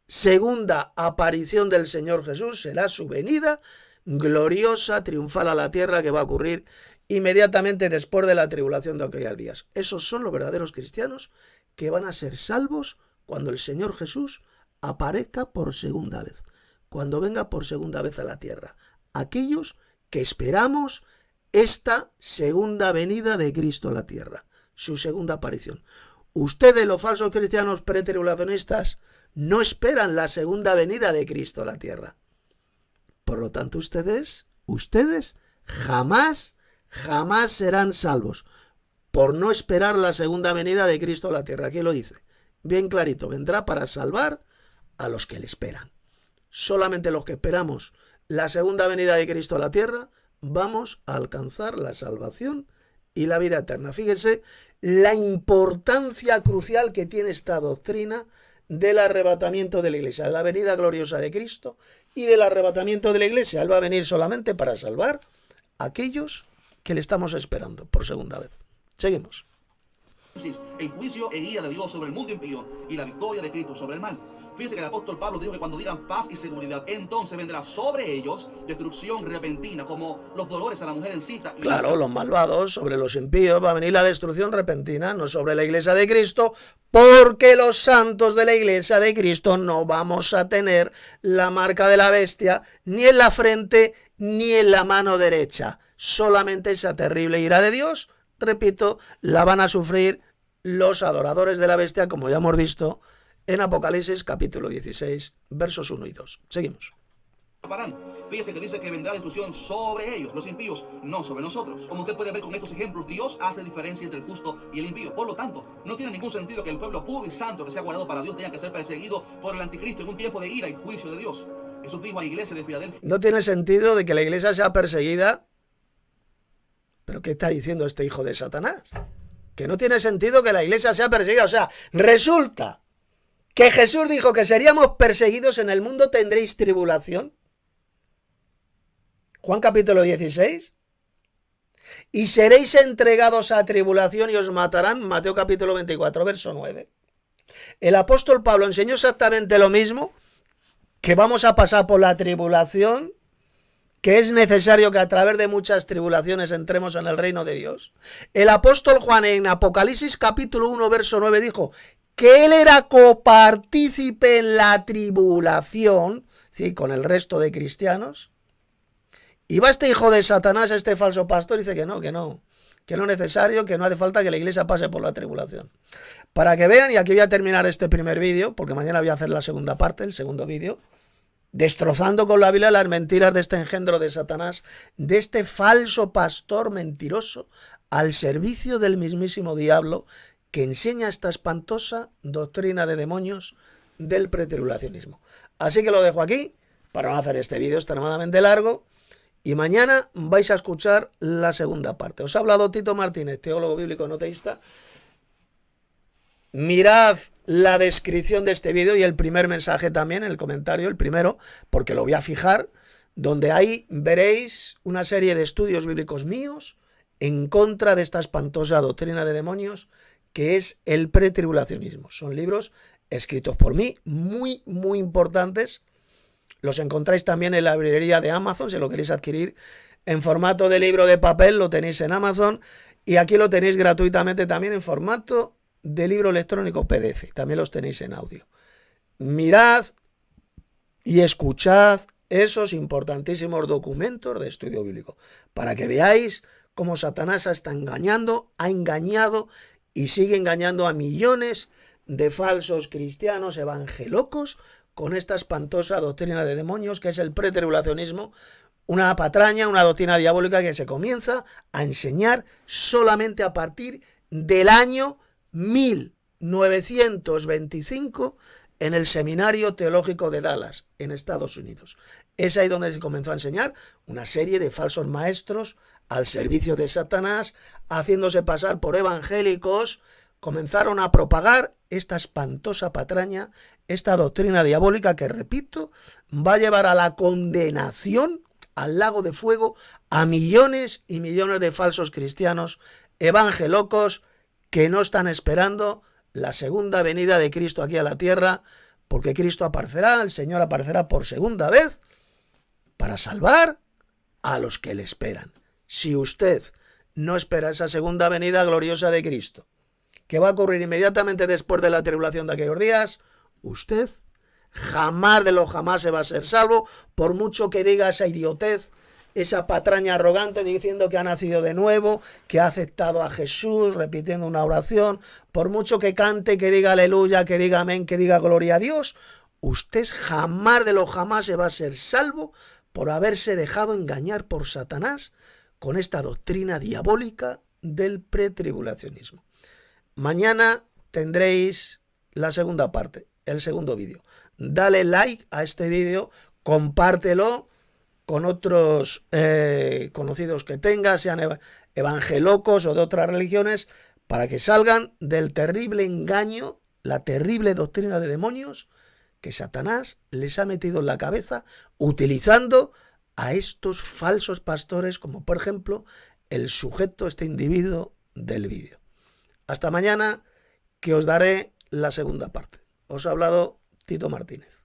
segunda aparición del Señor Jesús será su venida gloriosa, triunfal a la tierra, que va a ocurrir inmediatamente después de la tribulación de aquellos días. Esos son los verdaderos cristianos que van a ser salvos cuando el Señor Jesús aparezca por segunda vez, cuando venga por segunda vez a la tierra. Aquellos que esperamos esta segunda venida de Cristo a la tierra, su segunda aparición. Ustedes, los falsos cristianos pretribulacionistas, no esperan la segunda venida de Cristo a la tierra. Por lo tanto, ustedes jamás serán salvos por no esperar la segunda venida de Cristo a la tierra. Aquí lo dice, bien clarito, vendrá para salvar a los que le esperan. Solamente los que esperamos la segunda venida de Cristo a la tierra vamos a alcanzar la salvación y la vida eterna. Fíjese la importancia crucial que tiene esta doctrina del arrebatamiento de la iglesia, de la venida gloriosa de Cristo y del arrebatamiento de la iglesia. Él va a venir solamente para salvar a aquellos que le estamos esperando por segunda vez. Seguimos. El juicio e ira de Dios sobre el mundo impío y la victoria de Cristo sobre el mal. Fíjense que el apóstol Pablo dijo que cuando digan paz y seguridad, entonces vendrá sobre ellos destrucción repentina, como los dolores a la mujer en cita. Claro, los malvados, sobre los impíos va a venir la destrucción repentina, no sobre la iglesia de Cristo, porque los santos de la iglesia de Cristo no vamos a tener la marca de la bestia ni en la frente ni en la mano derecha. Solamente esa terrible ira de Dios, repito, la van a sufrir los adoradores de la bestia, como ya hemos visto en Apocalipsis capítulo 16, versos 1 y 2. Seguimos. Fíjese que dice que vendrá destrucción sobre ellos, los impíos, no sobre nosotros. Como usted puede ver con estos ejemplos, Dios hace diferencia entre el justo y el impío. Por lo tanto, no tiene ningún sentido que el pueblo puro y santo que sea guardado para Dios tenga que ser perseguido por el anticristo en un tiempo de ira y juicio de Dios. Jesús dijo a la iglesia de Filadelfia. No tiene sentido de que la iglesia sea perseguida. ¿Pero qué está diciendo este hijo de Satanás? Que no tiene sentido que la iglesia sea perseguida. O sea, resulta que Jesús dijo que seríamos perseguidos, en el mundo tendréis tribulación. Juan capítulo 16. Y seréis entregados a tribulación y os matarán. Mateo capítulo 24, verso 9. El apóstol Pablo enseñó exactamente lo mismo, que vamos a pasar por la tribulación, que es necesario que a través de muchas tribulaciones entremos en el reino de Dios. El apóstol Juan en Apocalipsis capítulo 1, verso 9 dijo que él era copartícipe en la tribulación, ¿sí?, con el resto de cristianos. Y va este hijo de Satanás, este falso pastor, y dice que no es necesario, que no hace falta que la iglesia pase por la tribulación. Para que vean, y aquí voy a terminar este primer vídeo, porque mañana voy a hacer la segunda parte, el segundo vídeo, destrozando con la Biblia las mentiras de este engendro de Satanás, de este falso pastor mentiroso al servicio del mismísimo diablo, que enseña esta espantosa doctrina de demonios del pretribulacionismo. Así que lo dejo aquí para no hacer este vídeo extremadamente largo, y mañana vais a escuchar la segunda parte. Os ha hablado Tito Martínez, teólogo bíblico no teísta. Mirad la descripción de este vídeo y el primer mensaje también, el comentario, el primero, porque lo voy a fijar, donde ahí veréis una serie de estudios bíblicos míos en contra de esta espantosa doctrina de demonios que es el pretribulacionismo. Son libros escritos por mí, muy, muy importantes. Los encontráis también en la librería de Amazon, si lo queréis adquirir en formato de libro de papel, lo tenéis en Amazon, y aquí lo tenéis gratuitamente también en formato de libro electrónico PDF, también los tenéis en audio. Mirad y escuchad esos importantísimos documentos de estudio bíblico, para que veáis cómo Satanás está engañando, ha engañado y sigue engañando a millones de falsos cristianos evangelocos con esta espantosa doctrina de demonios que es el pretribulacionismo, una patraña, una doctrina diabólica que se comienza a enseñar solamente a partir del año 1925 en el Seminario Teológico de Dallas, en Estados Unidos. Es ahí donde se comenzó a enseñar una serie de falsos maestros al servicio de Satanás, haciéndose pasar por evangélicos, comenzaron a propagar esta espantosa patraña, esta doctrina diabólica que, repito, va a llevar a la condenación, al lago de fuego, a millones y millones de falsos cristianos evangelocos que no están esperando la segunda venida de Cristo aquí a la tierra, porque Cristo aparecerá, el Señor aparecerá por segunda vez para salvar a los que le esperan. Si usted no espera esa segunda venida gloriosa de Cristo, que va a ocurrir inmediatamente después de la tribulación de aquellos días, usted jamás de lo jamás se va a ser salvo, por mucho que diga esa idiotez, esa patraña arrogante diciendo que ha nacido de nuevo, que ha aceptado a Jesús, repitiendo una oración, por mucho que cante, que diga aleluya, que diga amén, que diga gloria a Dios, usted jamás de lo jamás se va a ser salvo por haberse dejado engañar por Satanás con esta doctrina diabólica del pretribulacionismo. Mañana tendréis la segunda parte, el segundo vídeo. Dale like a este vídeo, compártelo con otros conocidos que tengas, sean evangelocos o de otras religiones, para que salgan del terrible engaño, la terrible doctrina de demonios que Satanás les ha metido en la cabeza utilizando a estos falsos pastores, como por ejemplo el sujeto, este individuo del vídeo. Hasta mañana, que os daré la segunda parte. Os ha hablado Tito Martínez.